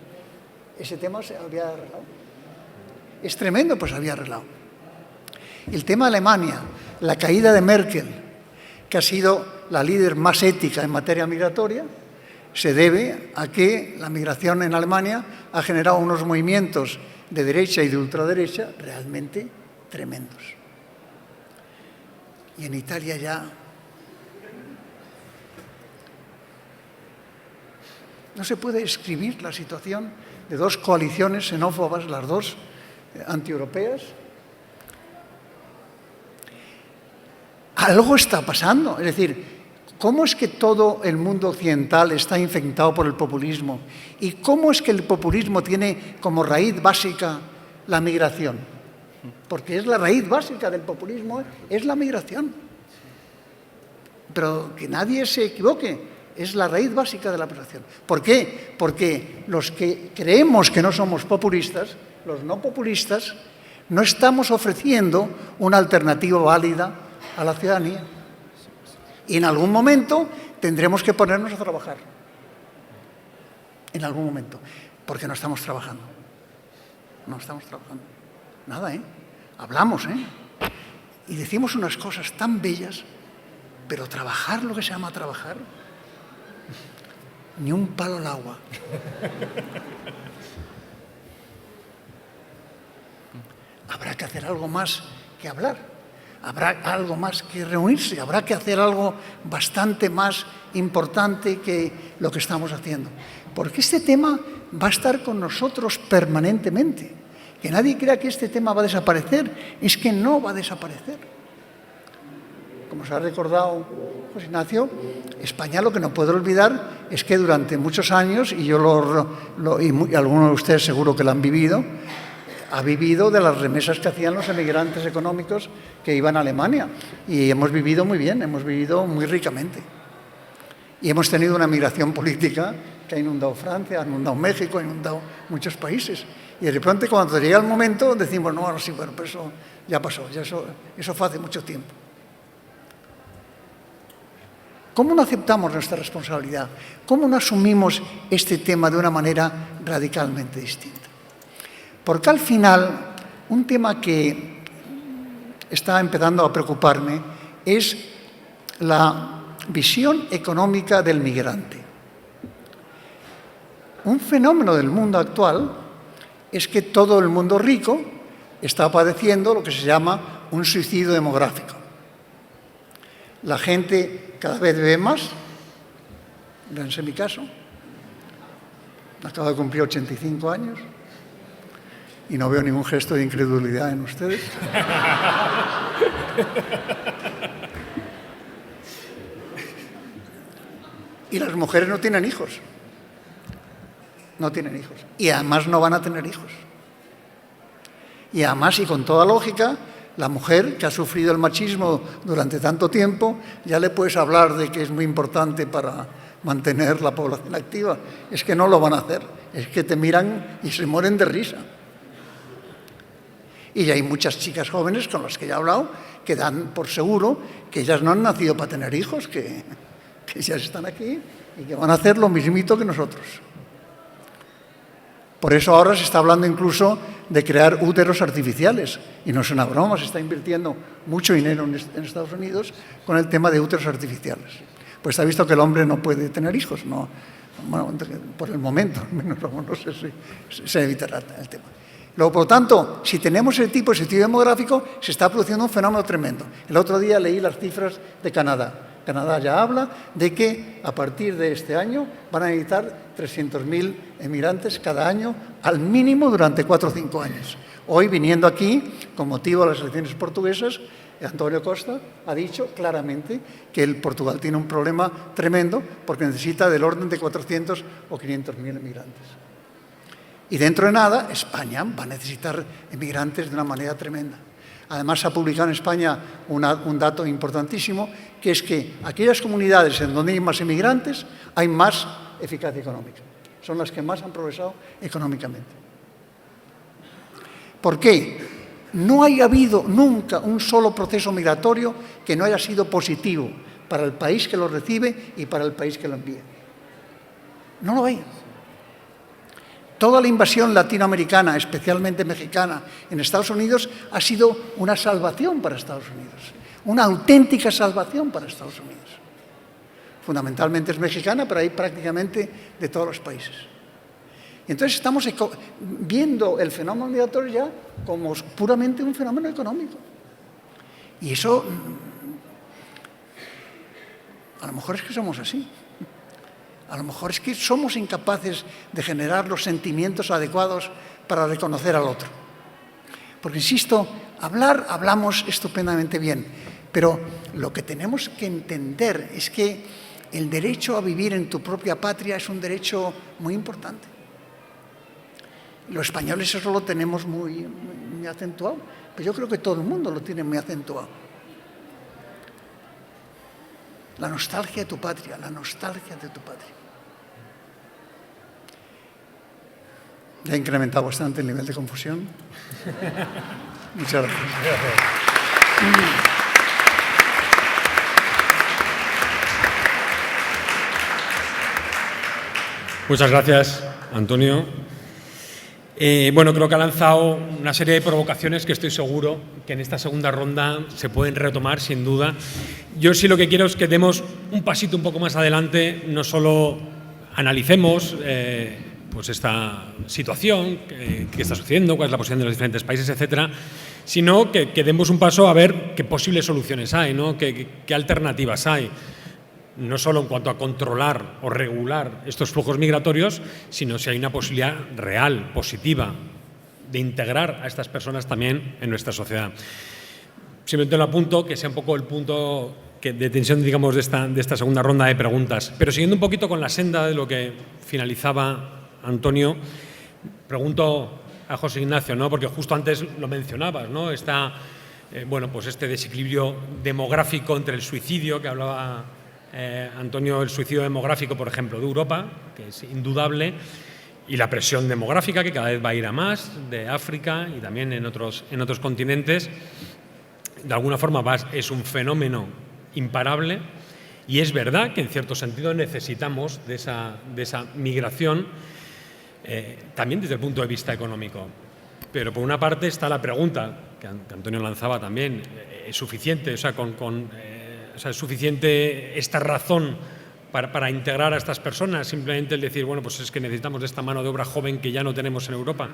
Ese tema se había arreglado. Es tremendo, pues se había arreglado. El tema de Alemania, la caída de Merkel, que ha sido la líder más ética en materia migratoria, se debe a que la migración en Alemania ha generado unos movimientos de derecha y de ultraderecha realmente tremendos. Y en Italia ya no se puede describir la situación de dos coaliciones xenófobas, las dos antieuropeas. Algo está pasando, es decir, ¿cómo es que todo el mundo occidental está infectado por el populismo? ¿Y cómo es que el populismo tiene como raíz básica la migración? Porque es la raíz básica del populismo, es la migración. Pero que nadie se equivoque, es la raíz básica de la migración. ¿Por qué? Porque los que creemos que no somos populistas, los no populistas, no estamos ofreciendo una alternativa válida a la ciudadanía. Y en algún momento tendremos que ponernos a trabajar. En algún momento. Porque no estamos trabajando. No estamos trabajando. Nada, ¿eh? Hablamos, ¿eh? Y decimos unas cosas tan bellas, pero trabajar, lo que se llama trabajar, ni un palo al agua. Habrá que hacer algo más que hablar. Habrá algo más que reunirse, habrá que hacer algo bastante más importante que lo que estamos haciendo. Porque este tema va a estar con nosotros permanentemente. Que nadie crea que este tema va a desaparecer, es que no va a desaparecer. Como se ha recordado José Ignacio, España lo que no puede olvidar es que durante muchos años, y yo y algunos de ustedes seguro que lo han vivido, ha vivido de las remesas que hacían los emigrantes económicos que iban a Alemania. Y hemos vivido muy bien, hemos vivido muy ricamente. Y hemos tenido una migración política que ha inundado Francia, ha inundado México, ha inundado muchos países. Y de repente, cuando llega el momento, decimos, no, ahora sí, bueno, pero eso ya pasó, eso fue hace mucho tiempo. ¿Cómo no aceptamos nuestra responsabilidad? ¿Cómo no asumimos este tema de una manera radicalmente distinta? Porque al final, un tema que está empezando a preocuparme es la visión económica del migrante. Un fenómeno del mundo actual es que todo el mundo rico está padeciendo lo que se llama un suicidio demográfico. La gente cada vez bebe más, véanse mi caso, acabo de cumplir 85 años, y no veo ningún gesto de incredulidad en ustedes. Y las mujeres no tienen hijos. No tienen hijos. Y además no van a tener hijos. Y además, y con toda lógica, la mujer que ha sufrido el machismo durante tanto tiempo, ya le puedes hablar de que es muy importante para mantener la población activa. Es que no lo van a hacer. Es que te miran y se mueren de risa. Y hay muchas chicas jóvenes con las que ya he hablado que dan por seguro que ellas no han nacido para tener hijos, que ellas están aquí y que van a hacer lo mismito que nosotros. Por eso ahora se está hablando incluso de crear úteros artificiales. Y no es una broma, se está invirtiendo mucho dinero en Estados Unidos con el tema de úteros artificiales. Pues se ha visto que el hombre no puede tener hijos, no, bueno, por el momento, al menos no sé si se evitará el tema. Luego, por lo tanto, si tenemos ese tipo de sitio demográfico, se está produciendo un fenómeno tremendo. El otro día leí las cifras de Canadá. Canadá ya habla de que a partir de este año van a necesitar 300.000 emigrantes cada año, al mínimo durante 4 o 5 años. Hoy, viniendo aquí, con motivo de las elecciones portuguesas, Antonio Costa ha dicho claramente que el Portugal tiene un problema tremendo porque necesita del orden de 400 o 500.000 emigrantes. Y dentro de nada, España va a necesitar emigrantes de una manera tremenda. Además, se ha publicado en España un dato importantísimo, que es que aquellas comunidades en donde hay más emigrantes, hay más eficacia económica. Son las que más han progresado económicamente. ¿Por qué? No haya habido nunca un solo proceso migratorio que no haya sido positivo para el país que lo recibe y para el país que lo envía. No lo hay. Toda la invasión latinoamericana, especialmente mexicana, en Estados Unidos ha sido una salvación para Estados Unidos, una auténtica salvación para Estados Unidos. Fundamentalmente es mexicana, pero hay prácticamente de todos los países. Y entonces estamos viendo el fenómeno migratorio ya como puramente un fenómeno económico. Y eso, a lo mejor es que somos así. A lo mejor es que somos incapaces de generar los sentimientos adecuados para reconocer al otro. Porque, insisto, hablamos estupendamente bien, pero lo que tenemos que entender es que el derecho a vivir en tu propia patria es un derecho muy importante. Los españoles eso lo tenemos muy acentuado, pero yo creo que todo el mundo lo tiene muy acentuado. La nostalgia de tu patria, la nostalgia de tu patria. Ya ha incrementado bastante el nivel de confusión. Muchas gracias. Muchas gracias, Antonio. Bueno, creo que ha lanzado una serie de provocaciones que estoy seguro que en esta segunda ronda se pueden retomar, sin duda. Yo sí lo que quiero es que demos un pasito un poco más adelante, no solo analicemos pues esta situación que está sucediendo, cuál es la posición de los diferentes países, etcétera, sino que demos un paso a ver qué posibles soluciones hay, ¿no? qué alternativas hay. No solo en cuanto a controlar o regular estos flujos migratorios, sino si hay una posibilidad real, positiva, de integrar a estas personas también en nuestra sociedad. Simplemente lo apunto, que sea un poco el punto de tensión, digamos, de esta segunda ronda de preguntas. Pero siguiendo un poquito con la senda de lo que finalizaba Antonio, pregunto a José Ignacio, ¿no? Porque justo antes lo mencionabas, ¿no? Bueno, pues este desequilibrio demográfico entre el suicidio que hablaba Antonio, el suicidio demográfico, por ejemplo, de Europa, que es indudable, y la presión demográfica, que cada vez va a ir a más, de África y también en otros continentes. De alguna forma es un fenómeno imparable, y es verdad que en cierto sentido necesitamos de esa migración, también desde el punto de vista económico. Pero por una parte está la pregunta, que Antonio lanzaba también, ¿es suficiente? O sea, ¿es suficiente esta razón para integrar a estas personas? Simplemente el decir, bueno, pues es que necesitamos de esta mano de obra joven que ya no tenemos en Europa.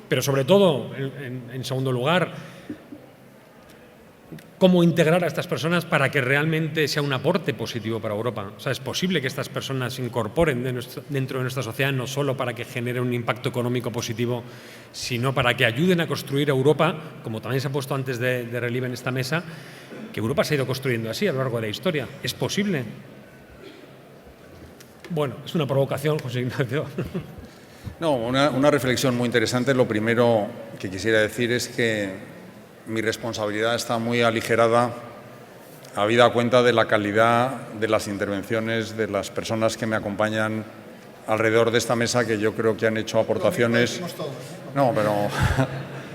Pero sobre todo, en segundo lugar, ¿cómo integrar a estas personas para que realmente sea un aporte positivo para Europa? O sea, es posible que estas personas se incorporen dentro de nuestra sociedad, no solo para que genere un impacto económico positivo, sino para que ayuden a construir Europa, como también se ha puesto antes de relieve en esta mesa, que Europa se ha ido construyendo así a lo largo de la historia. ¿Es posible? Bueno, es una provocación, José Ignacio. No, una reflexión muy interesante. Lo primero que quisiera decir es que mi responsabilidad está muy aligerada, habida cuenta de la calidad de las intervenciones de las personas que me acompañan alrededor de esta mesa, que yo creo que han hecho aportaciones. No, pero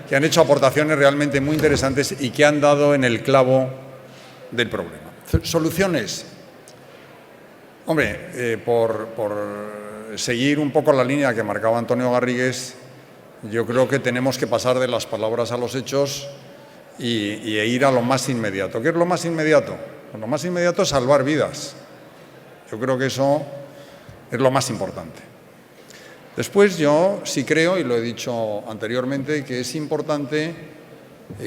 que han hecho aportaciones realmente muy interesantes y que han dado en el clavo del problema. Soluciones. Hombre, por seguir un poco la línea que marcaba Antonio Garrigues, yo creo que tenemos que pasar de las palabras a los hechos y ir a lo más inmediato. ¿Qué es lo más inmediato? Pues lo más inmediato es salvar vidas. Yo creo que eso es lo más importante. Después yo sí creo, y lo he dicho anteriormente, que es importante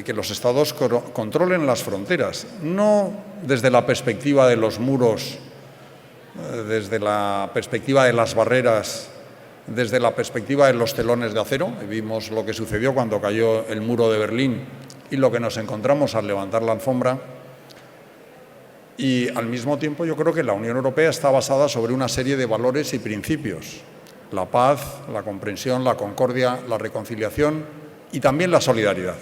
que los Estados controlen las fronteras, no desde la perspectiva de los muros, desde la perspectiva de las barreras, desde la perspectiva de los telones de acero. Vimos lo que sucedió cuando cayó el muro de Berlín y lo que nos encontramos al levantar la alfombra. Y al mismo tiempo yo creo que la Unión Europea está basada sobre una serie de valores y principios: la paz, la comprensión, la concordia, la reconciliación y también la solidaridad.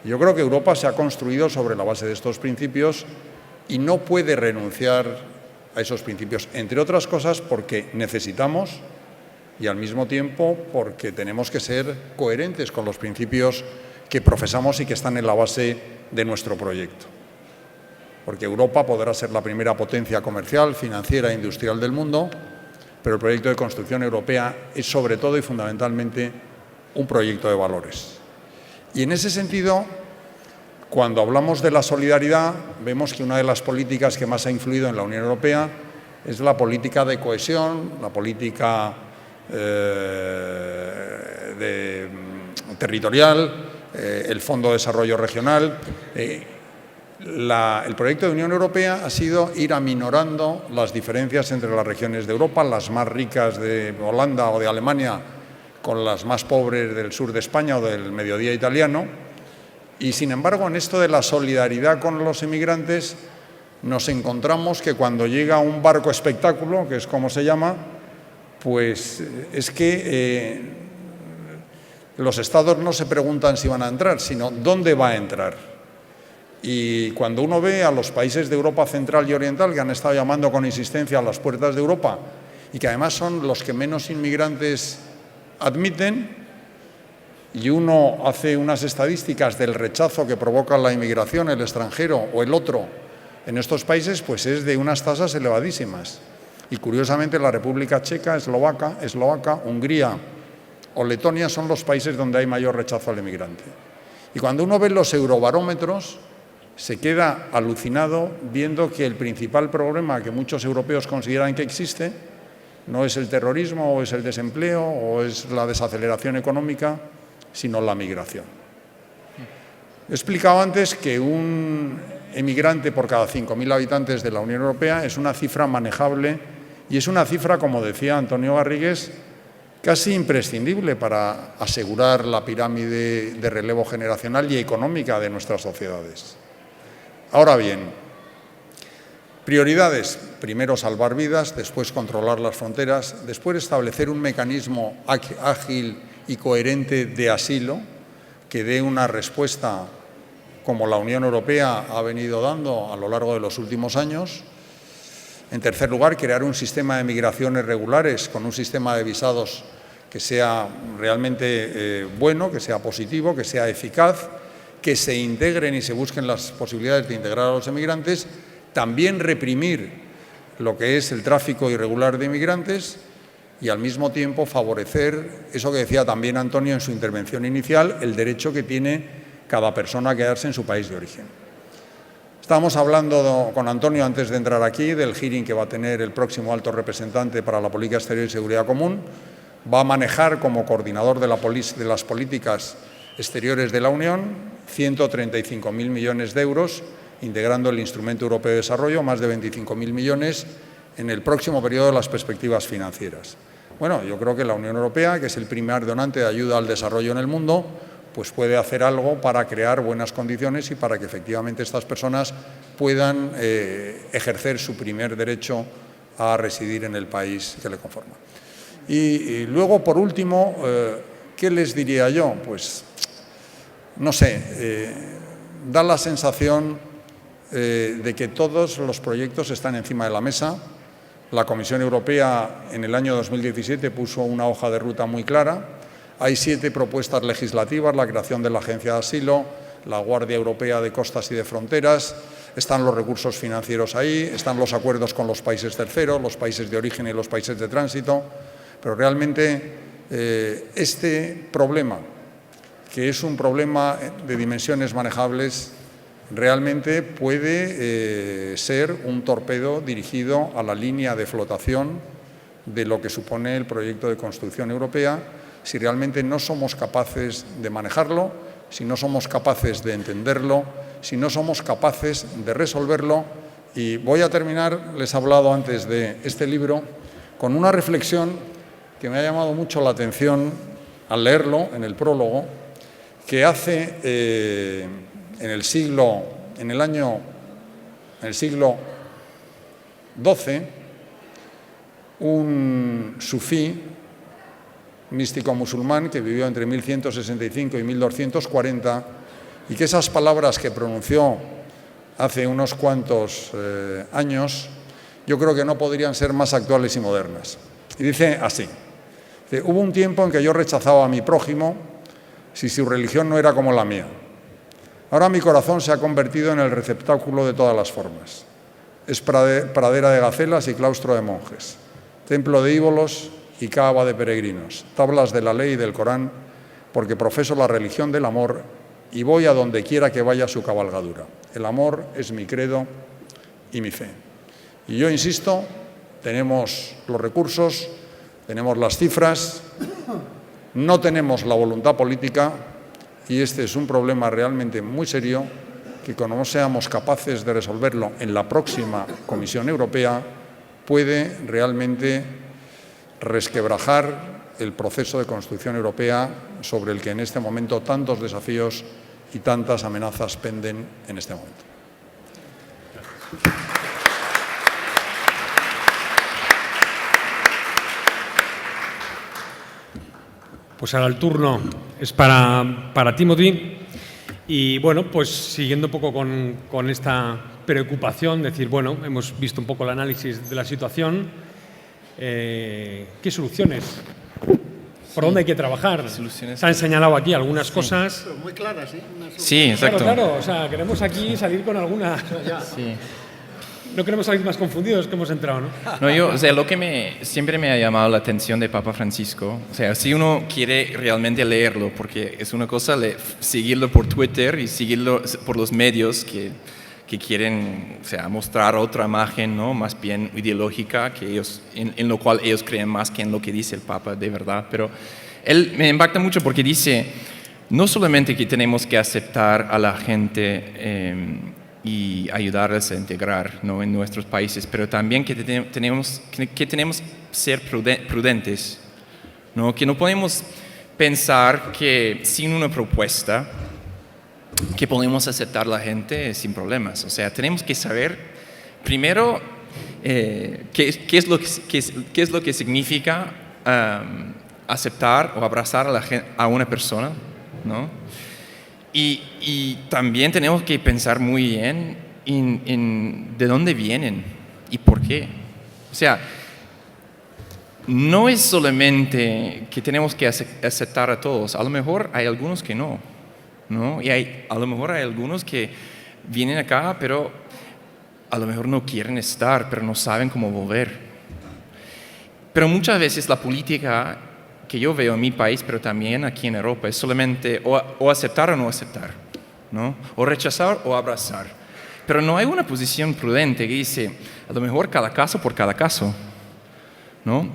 Yo creo que Europa se ha construido sobre la base de estos principios y no puede renunciar a esos principios, entre otras cosas porque necesitamos y al mismo tiempo porque tenemos que ser coherentes con los principios que profesamos y que están en la base de nuestro proyecto. Porque Europa podrá ser la primera potencia comercial, financiera e industrial del mundo, pero el proyecto de construcción europea es sobre todo y fundamentalmente un proyecto de valores. Y en ese sentido, cuando hablamos de la solidaridad, vemos que una de las políticas que más ha influido en la Unión Europea es la política de cohesión, la política territorial, el Fondo de Desarrollo Regional. El proyecto de Unión Europea ha sido ir aminorando las diferencias entre las regiones de Europa, las más ricas de Holanda o de Alemania con las más pobres del sur de España o del mediodía italiano. Y, sin embargo, en esto de la solidaridad con los emigrantes nos encontramos que cuando llega un barco espectáculo, que es como se llama, pues es que los estados no se preguntan si van a entrar, sino dónde va a entrar. Y cuando uno ve a los países de Europa Central y Oriental, que han estado llamando con insistencia a las puertas de Europa y que además son los que menos inmigrantes admiten, y uno hace unas estadísticas del rechazo que provoca la inmigración, el extranjero o el otro en estos países, pues es de unas tasas elevadísimas. Y curiosamente la República Checa, Eslovaquia, Hungría o Letonia son los países donde hay mayor rechazo al inmigrante. Y cuando uno ve los eurobarómetros, se queda alucinado viendo que el principal problema que muchos europeos consideran que existe no es el terrorismo o es el desempleo o es la desaceleración económica, sino la migración. He explicado antes que un emigrante por cada 5.000 habitantes de la Unión Europea es una cifra manejable y es una cifra, como decía Antonio Garrigues, casi imprescindible para asegurar la pirámide de relevo generacional y económica de nuestras sociedades. Ahora bien, prioridades: primero salvar vidas, después controlar las fronteras, después establecer un mecanismo ágil y coherente de asilo que dé una respuesta como la Unión Europea ha venido dando a lo largo de los últimos años. En tercer lugar, crear un sistema de migraciones regulares con un sistema de visados que sea realmente bueno, que sea positivo, que sea eficaz, que se integren y se busquen las posibilidades de integrar a los emigrantes. También reprimir lo que es el tráfico irregular de inmigrantes y al mismo tiempo favorecer eso que decía también Antonio en su intervención inicial, el derecho que tiene cada persona a quedarse en su país de origen. Estábamos hablando con Antonio antes de entrar aquí del hearing que va a tener el próximo alto representante para la política exterior y seguridad común. Va a manejar como coordinador de las políticas exteriores de la Unión 135.000 millones de euros, integrando el Instrumento Europeo de Desarrollo, más de 25.000 millones en el próximo periodo de las perspectivas financieras. Bueno, yo creo que la Unión Europea, que es el primer donante de ayuda al desarrollo en el mundo, pues puede hacer algo para crear buenas condiciones y para que efectivamente estas personas puedan ejercer su primer derecho a residir en el país que le conforma. Y luego, por último, ¿qué les diría yo? Pues, no sé, da la sensación de que todos los proyectos están encima de la mesa. La Comisión Europea en el año 2017 puso una hoja de ruta muy clara. Hay 7 propuestas legislativas: la creación de la Agencia de Asilo, la Guardia Europea de Costas y de Fronteras, están los recursos financieros ahí, están los acuerdos con los países terceros, los países de origen y los países de tránsito, pero realmente este problema, que es un problema de dimensiones manejables, realmente puede ser un torpedo dirigido a la línea de flotación de lo que supone el proyecto de construcción europea si realmente no somos capaces de manejarlo, si no somos capaces de entenderlo, si no somos capaces de resolverlo. Y voy a terminar, les he hablado antes de este libro, con una reflexión que me ha llamado mucho la atención al leerlo en el prólogo, que hace en el siglo XII, un sufí místico musulmán que vivió entre 1165 y 1240, y que esas palabras que pronunció hace unos cuantos años, yo creo que no podrían ser más actuales y modernas. Y dice así: hubo un tiempo en que yo rechazaba a mi prójimo si su religión no era como la mía. Ahora mi corazón se ha convertido en el receptáculo de todas las formas. Es pradera de gacelas y claustro de monjes, templo de ídolos y cava de peregrinos, tablas de la ley y del Corán, porque profeso la religión del amor y voy a donde quiera que vaya su cabalgadura. El amor es mi credo y mi fe. Y yo insisto, tenemos los recursos, tenemos las cifras, no tenemos la voluntad política, y este es un problema realmente muy serio que, como no seamos capaces de resolverlo en la próxima Comisión Europea, puede realmente resquebrajar el proceso de construcción europea sobre el que en este momento tantos desafíos y tantas amenazas penden en este momento. Pues ahora el turno es para Timothy. Y bueno, pues siguiendo un poco con esta preocupación, decir, bueno, hemos visto un poco el análisis de la situación. ¿Qué soluciones? ¿Por dónde hay que trabajar? Se han señalado aquí algunas cosas. Pero muy claras, ¿sí? Sí, exacto. Claro, o sea, queremos aquí salir con alguna... Sí. No queremos salir más confundidos que hemos entrado, ¿no? No, o sea, lo que siempre me ha llamado la atención de Papa Francisco, o sea, si uno quiere realmente leerlo, porque es una cosa seguirlo por Twitter y seguirlo por los medios que quieren, o sea, mostrar otra imagen, ¿no?, más bien ideológica, que ellos, en lo cual ellos creen más que en lo que dice el Papa de verdad. Pero él me impacta mucho porque dice, no solamente que tenemos que aceptar a la gente y ayudarles a integrar, ¿no?, en nuestros países, pero también que tenemos que ser prudentes, ¿no?, que no podemos pensar que sin una propuesta que podemos aceptar a la gente sin problemas. O sea, tenemos que saber primero qué es lo que significa aceptar o abrazar a una persona, ¿no? Y también tenemos que pensar muy bien en de dónde vienen y por qué. O sea, no es solamente que tenemos que aceptar a todos, a lo mejor hay algunos que no, ¿no? Y a lo mejor hay algunos que vienen acá, pero a lo mejor no quieren estar, pero no saben cómo volver. Pero muchas veces la política que yo veo en mi país, pero también aquí en Europa, es solamente o aceptar o no aceptar, ¿no? O rechazar o abrazar. Pero no hay una posición prudente que dice, a lo mejor cada caso por cada caso, ¿no?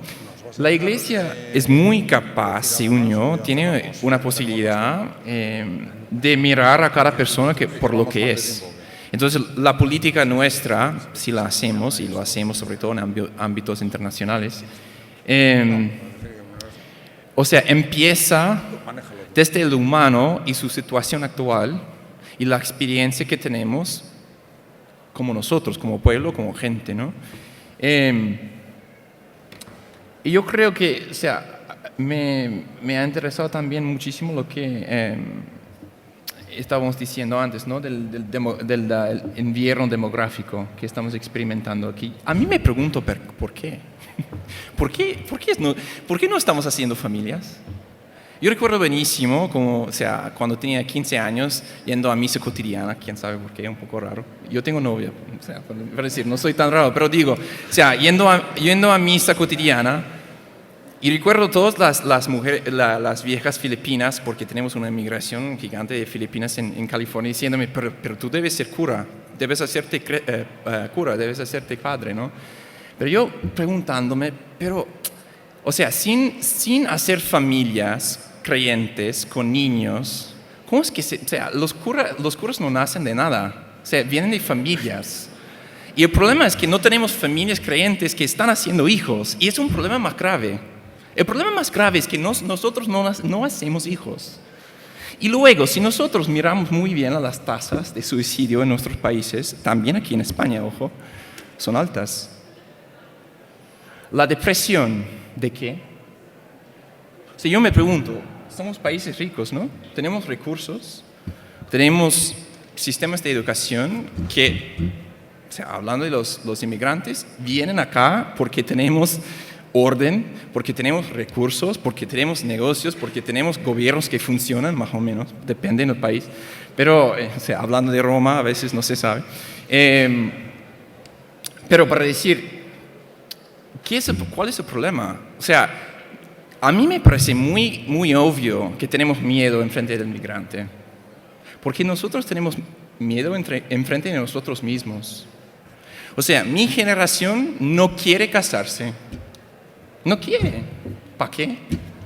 La Iglesia es muy capaz, según yo, tiene una posibilidad de mirar a cada persona por lo que es. Entonces, la política nuestra, si la hacemos, y lo hacemos sobre todo en ámbitos internacionales, o sea, empieza desde el humano y su situación actual y la experiencia que tenemos como nosotros, como pueblo, como gente, ¿no? Y yo creo que, o sea, me ha interesado también muchísimo lo que estábamos diciendo antes, ¿no?, del invierno demográfico que estamos experimentando aquí. A mí me pregunto por qué. ¿Por qué no estamos haciendo familias? Yo recuerdo buenísimo, o sea, cuando tenía 15 años, yendo a misa cotidiana, quién sabe por qué, un poco raro. Yo tengo novia, o sea, para decir, no soy tan raro, pero digo, o sea, yendo a misa cotidiana, y recuerdo todas las mujeres, las viejas filipinas, porque tenemos una inmigración gigante de Filipinas en California, diciéndome, pero tú debes ser cura, debes hacerte cura, debes hacerte padre, ¿no? Pero yo preguntándome, o sea, sin hacer familias creyentes con niños, ¿cómo es que o sea, los curas no nacen de nada, o sea, vienen de familias. Y el problema es que no tenemos familias creyentes que están haciendo hijos, y es un problema más grave. El problema más grave es que nosotros no hacemos hijos. Y luego, si nosotros miramos muy bien a las tasas de suicidio en nuestros países, también aquí en España, ojo, son altas. La depresión, ¿de qué? O sea, yo me pregunto, somos países ricos, ¿no? Tenemos recursos, tenemos sistemas de educación que, o sea, hablando de los inmigrantes, vienen acá porque tenemos orden, porque tenemos recursos, porque tenemos negocios, porque tenemos gobiernos que funcionan, más o menos, depende del país. Pero, o sea, hablando de Roma, a veces no se sabe. Pero para decir, ¿cuál es el problema? O sea, a mí me parece muy, muy obvio que tenemos miedo enfrente del migrante. Porque nosotros tenemos miedo enfrente de nosotros mismos. O sea, mi generación no quiere casarse. No quiere. ¿Para qué?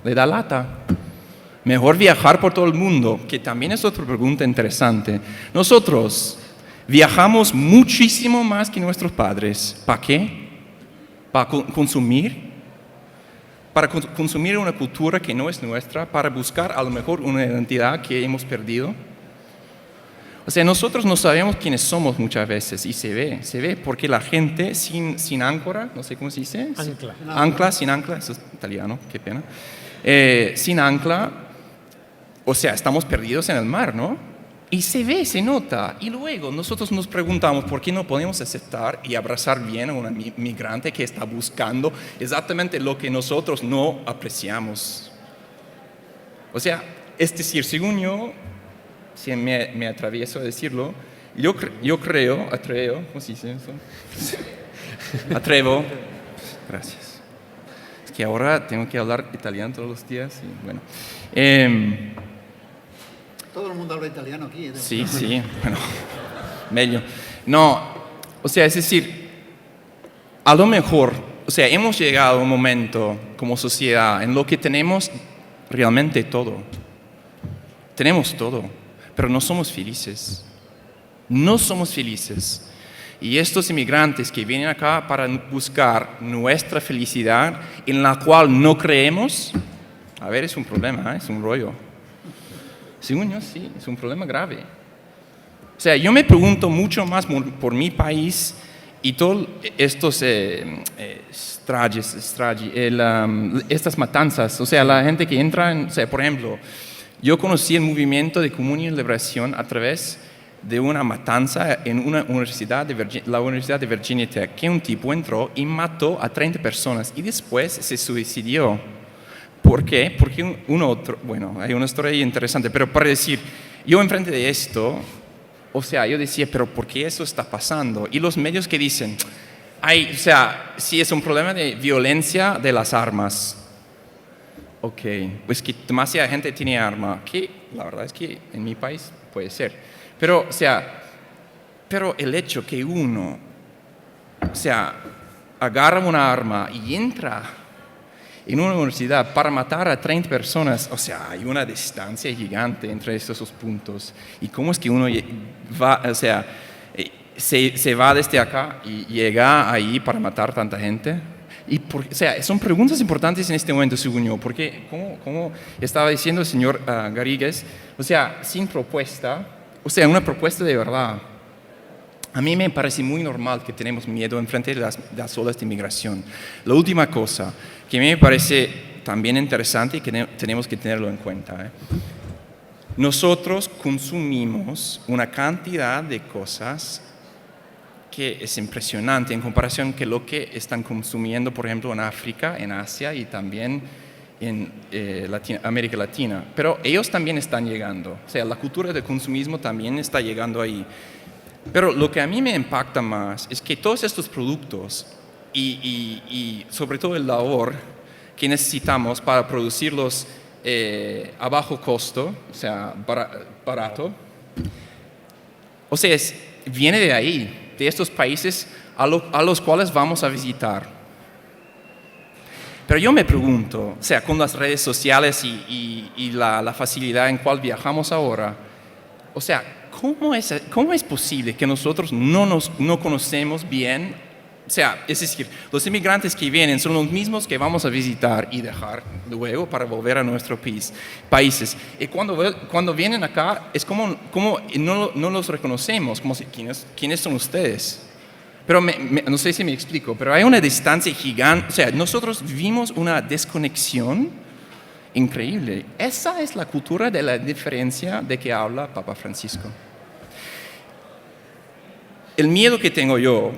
Le da lata. Mejor viajar por todo el mundo, que también es otra pregunta interesante. Nosotros viajamos muchísimo más que nuestros padres. ¿Para qué? ¿Para consumir? Para consumir una cultura que no es nuestra, para buscar a lo mejor una identidad que hemos perdido. O sea, nosotros no sabemos quiénes somos muchas veces, y se ve, porque la gente sin áncora, no sé cómo se dice. Ancla, sin ancla, eso es italiano, qué pena. Sin ancla, o sea, estamos perdidos en el mar, ¿no? Y se ve, se nota. Y luego nosotros nos preguntamos por qué no podemos aceptar y abrazar bien a un migrante que está buscando exactamente lo que nosotros no apreciamos. O sea, es decir, según yo, si me atravieso a decirlo, yo creo, ¿cómo se dice eso? Atrevo. Gracias. Es que ahora tengo que hablar italiano todos los días y bueno. Todo el mundo habla italiano aquí. Sí, bueno, meglio. No, o sea, es decir, a lo mejor, o sea, hemos llegado a un momento como sociedad en lo que tenemos realmente todo. Tenemos todo, pero no somos felices. No somos felices. Y estos inmigrantes que vienen acá para buscar nuestra felicidad, en la cual no creemos, a ver, es un problema, es un rollo. Según yo, sí, es un problema grave. O sea, yo me pregunto mucho más por mi país y todos estos estas matanzas. O sea, la gente que entra, o sea, por ejemplo, yo conocí el movimiento de Comunión y Liberación a través de una matanza en una universidad, la Universidad de Virginia Tech, que un tipo entró y mató a 30 personas y después se suicidió. ¿Por qué? Porque bueno, hay una historia ahí interesante, pero para decir, yo enfrente de esto, o sea, yo decía, pero ¿por qué eso está pasando? Y los medios que dicen, o sea, si es un problema de violencia de las armas, ok, pues que demasiada gente tiene arma, que la verdad es que en mi país puede ser, pero, o sea, pero el hecho que uno, o sea, agarra una arma y entra en una universidad para matar a 30 personas, o sea, hay una distancia gigante entre estos dos puntos. ¿Y cómo es que uno va, o sea, se va desde acá y llega ahí para matar tanta gente? O sea, son preguntas importantes en este momento, según yo, porque como estaba diciendo el señor Garrigues, o sea, sin propuesta, o sea, una propuesta de verdad. A mí me parece muy normal que tenemos miedo en frente de las olas de inmigración. La última cosa que a mí me parece también interesante y que tenemos que tenerlo en cuenta. Nosotros consumimos una cantidad de cosas que es impresionante en comparación con lo que están consumiendo, por ejemplo, en África, en Asia y también en América Latina. Pero ellos también están llegando. O sea, la cultura del consumismo también está llegando ahí. Pero lo que a mí me impacta más es que todos estos productos y sobre todo el labor que necesitamos para producirlos a bajo costo, o sea, barato, o sea, viene de ahí, de estos países a los cuales vamos a visitar. Pero yo me pregunto, o sea, con las redes sociales y la facilidad en cual viajamos ahora, o sea, ¿cómo es posible que nosotros no conocemos bien? O sea, es decir, los inmigrantes que vienen son los mismos que vamos a visitar y dejar luego para volver a nuestros países. Y cuando vienen acá, es como no los reconocemos, como si, ¿quiénes son ustedes? Pero no sé si me explico, pero hay una distancia gigante. O sea, nosotros vivimos una desconexión increíble. Esa es la cultura de la diferencia de que habla Papa Francisco. El miedo que tengo yo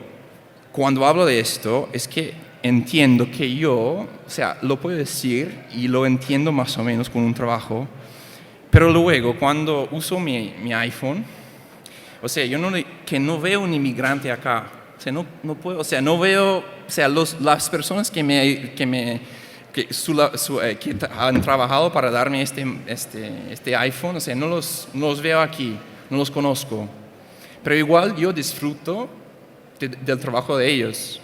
cuando hablo de esto es que entiendo que yo, o sea, lo puedo decir y lo entiendo más o menos con un trabajo, pero luego cuando uso mi iPhone, o sea, yo no veo un inmigrante acá, o sea, no puedo, o sea, no veo, o sea, las personas que han trabajado para darme este iPhone, o sea, no los veo aquí, no los conozco, pero igual yo disfruto del trabajo de ellos.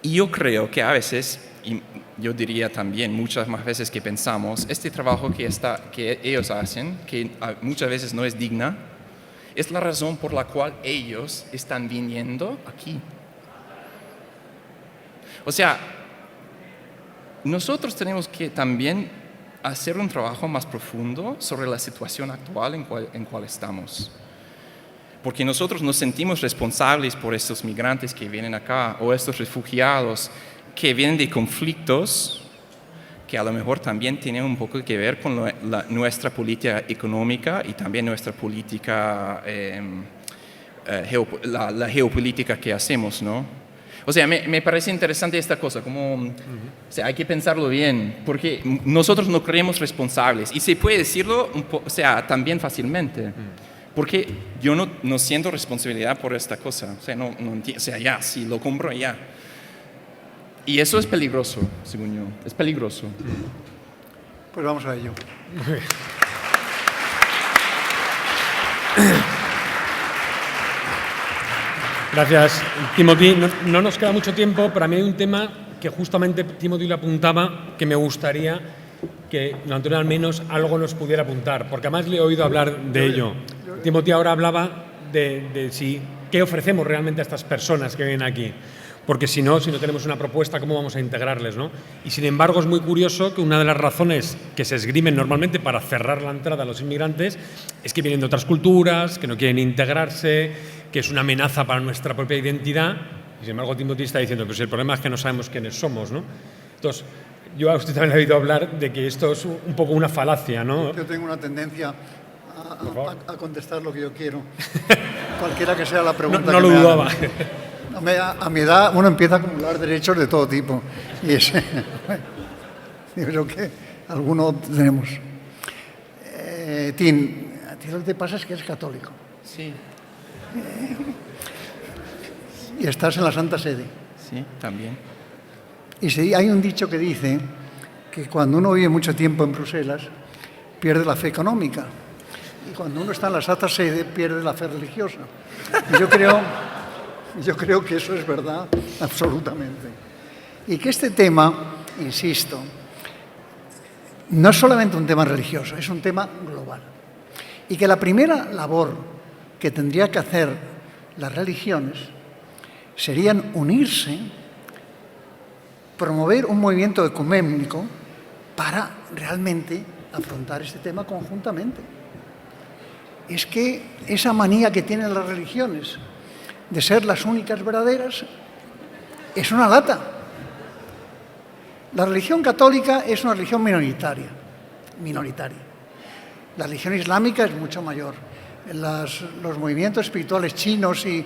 Y yo creo que a veces, y yo diría también muchas más veces que pensamos, este trabajo que ellos hacen, que muchas veces no es digna, es la razón por la cual ellos están viniendo aquí. O sea, nosotros tenemos que también hacer un trabajo más profundo sobre la situación actual en cual estamos. Porque nosotros nos sentimos responsables por estos migrantes que vienen acá o estos refugiados que vienen de conflictos que a lo mejor también tienen un poco que ver con nuestra política económica y también nuestra política, la geopolítica que hacemos, ¿no? O sea, me parece interesante esta cosa, como, o sea, hay que pensarlo bien, porque nosotros no creemos responsables y se puede decirlo, o sea, también fácilmente. Porque yo no siento responsabilidad por esta cosa. O sea, no entiendo. O sea, ya, si lo compro, ya. Y eso es peligroso, según yo. Es peligroso. Pues vamos a ello. Gracias, Timothy. No nos queda mucho tiempo, pero a mí hay un tema que justamente Timothy le apuntaba, que me gustaría que Antonio al menos algo nos pudiera apuntar, porque además le he oído hablar de ello. Timothy ahora hablaba de qué ofrecemos realmente a estas personas que vienen aquí, porque si no tenemos una propuesta, ¿cómo vamos a integrarles, no? Y sin embargo es muy curioso que una de las razones que se esgrimen normalmente para cerrar la entrada a los inmigrantes es que vienen de otras culturas, que no quieren integrarse, que es una amenaza para nuestra propia identidad, y sin embargo Timothy está diciendo, pues el problema es que no sabemos quiénes somos, ¿no? Entonces, yo a usted también le he oído hablar de que esto es un poco una falacia, ¿no? Yo tengo una tendencia a contestar lo que yo quiero, cualquiera que sea la pregunta. No lo dudaba. A mi edad uno empieza a acumular derechos de todo tipo y yo creo que algunos tenemos. Tim, a ti lo que te pasa es que eres católico. Sí. Y estás en la Santa Sede. Sí, también. Y sí, hay un dicho que dice que cuando uno vive mucho tiempo en Bruselas, pierde la fe económica. Y cuando uno está en la Santa Sede, pierde la fe religiosa. Y yo creo que eso es verdad, absolutamente. Y que este tema, insisto, no es solamente un tema religioso, es un tema global. Y que la primera labor que tendría que hacer las religiones serían unirse, promover un movimiento ecuménico para realmente afrontar este tema conjuntamente. Es que esa manía que tienen las religiones de ser las únicas verdaderas es una lata. La religión católica es una religión minoritaria. La religión islámica es mucho mayor. Los movimientos espirituales chinos es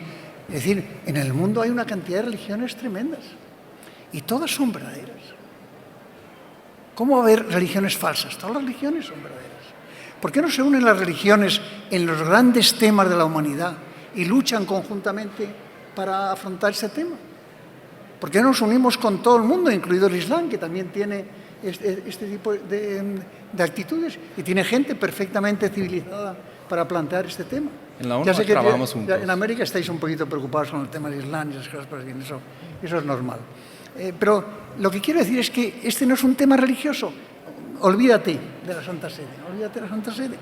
decir, en el mundo hay una cantidad de religiones tremendas y todas son verdaderas. ¿Cómo va a haber religiones falsas? Todas las religiones son verdaderas. ¿Por qué no se unen las religiones en los grandes temas de la humanidad y luchan conjuntamente para afrontar este tema? ¿Por qué no nos unimos con todo el mundo, incluido el Islam, que también tiene este tipo de actitudes y tiene gente perfectamente civilizada para plantear este tema? En la ONU Ya sé que trabajamos juntos. en América estáis un poquito preocupados con el tema de Islam y esas cosas, pero bien, eso es normal. Pero lo que quiero decir es que este no es un tema religioso. Olvídate de la Santa Sede, olvídate de la Santa Sede.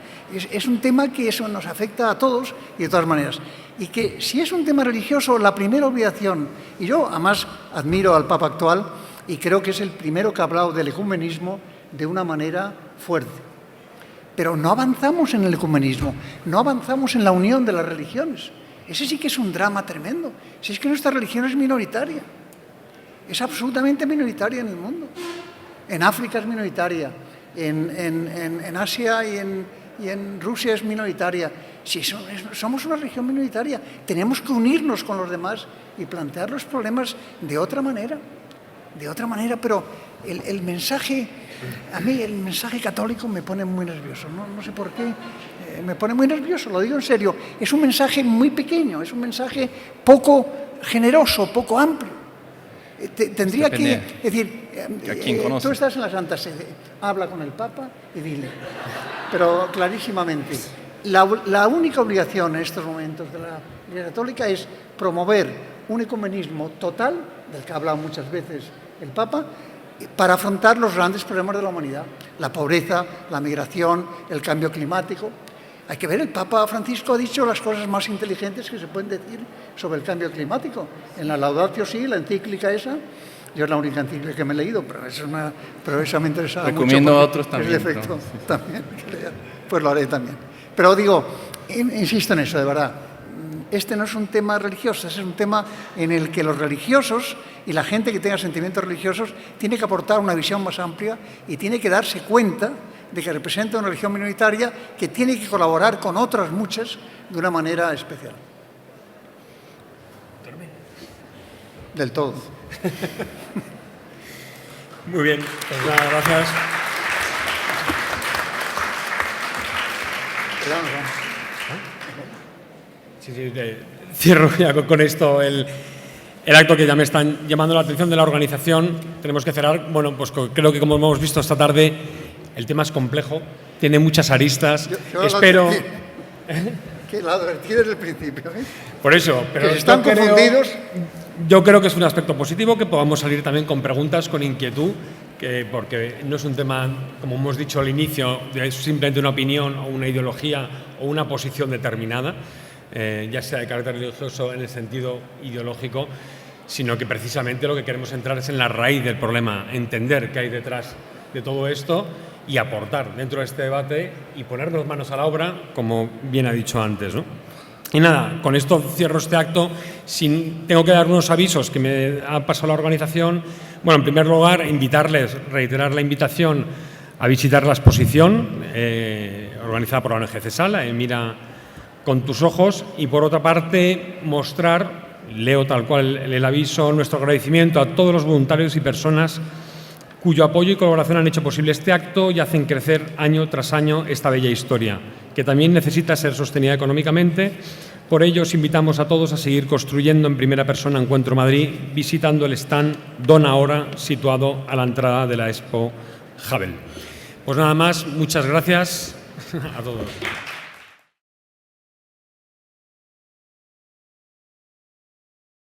Es un tema que eso nos afecta a todos y de todas maneras. Y que si es un tema religioso, la primera obligación, y yo además admiro al Papa actual y creo que es el primero que ha hablado del ecumenismo de una manera fuerte. Pero no avanzamos en el ecumenismo, no avanzamos en la unión de las religiones. Ese sí que es un drama tremendo. Si es que nuestra religión es minoritaria, es absolutamente minoritaria en el mundo. En África es minoritaria, en Asia y en Rusia es minoritaria. Si somos una región minoritaria, tenemos que unirnos con los demás y plantear los problemas de otra manera, pero el mensaje, a mí el mensaje católico me pone muy nervioso, no sé por qué, me pone muy nervioso, lo digo en serio, es un mensaje muy pequeño, es un mensaje poco generoso, poco amplio. Tendría que, es decir, tú estás en la Santa Sede, habla con el Papa y dile, pero clarísimamente, la única obligación en estos momentos de la Iglesia Católica es promover un ecumenismo total, del que ha hablado muchas veces el Papa, para afrontar los grandes problemas de la humanidad, la pobreza, la migración, el cambio climático. Hay que ver, el Papa Francisco ha dicho las cosas más inteligentes que se pueden decir sobre el cambio climático. En la Laudatio Si, la encíclica esa, yo es la única encíclica que me he leído, pero esa me interesaba mucho. Recomiendo a otros también. Es el efecto, también, pues lo haré también. Pero digo, insisto en eso, de verdad, este no es un tema religioso, es un tema en el que los religiosos y la gente que tenga sentimientos religiosos tiene que aportar una visión más amplia y tiene que darse cuenta de que representa una religión minoritaria que tiene que colaborar con otras muchas de una manera especial. Del todo. Muy bien, pues nada, gracias. Sí, cierro ya con esto el acto que ya me están llamando la atención de la organización. Tenemos que cerrar. Bueno, pues creo que como hemos visto esta tarde, el tema es complejo, tiene muchas aristas. Espero... Que lo advertí desde el principio. Por eso, pero que están confundidos. Yo creo que es un aspecto positivo, que podamos salir también con preguntas, con inquietud, porque no es un tema, como hemos dicho al inicio, es simplemente una opinión o una ideología o una posición determinada, ya sea de carácter religioso en el sentido ideológico, sino que precisamente lo que queremos entrar es en la raíz del problema, entender qué hay detrás de todo esto y aportar dentro de este debate y ponernos manos a la obra, como bien ha dicho antes, ¿no? Y nada, con esto cierro este acto. Tengo que dar unos avisos que me ha pasado la organización. Bueno, en primer lugar, reiterar la invitación a visitar la exposición organizada por la ONG CESAL, Mira con tus ojos, y por otra parte mostrar, leo tal cual el aviso, nuestro agradecimiento a todos los voluntarios y personas cuyo apoyo y colaboración han hecho posible este acto y hacen crecer año tras año esta bella historia, que también necesita ser sostenida económicamente. Por ello, os invitamos a todos a seguir construyendo en primera persona Encuentro Madrid, visitando el stand Dona Ahora, situado a la entrada de la Expo Havel. Pues nada más, muchas gracias a todos.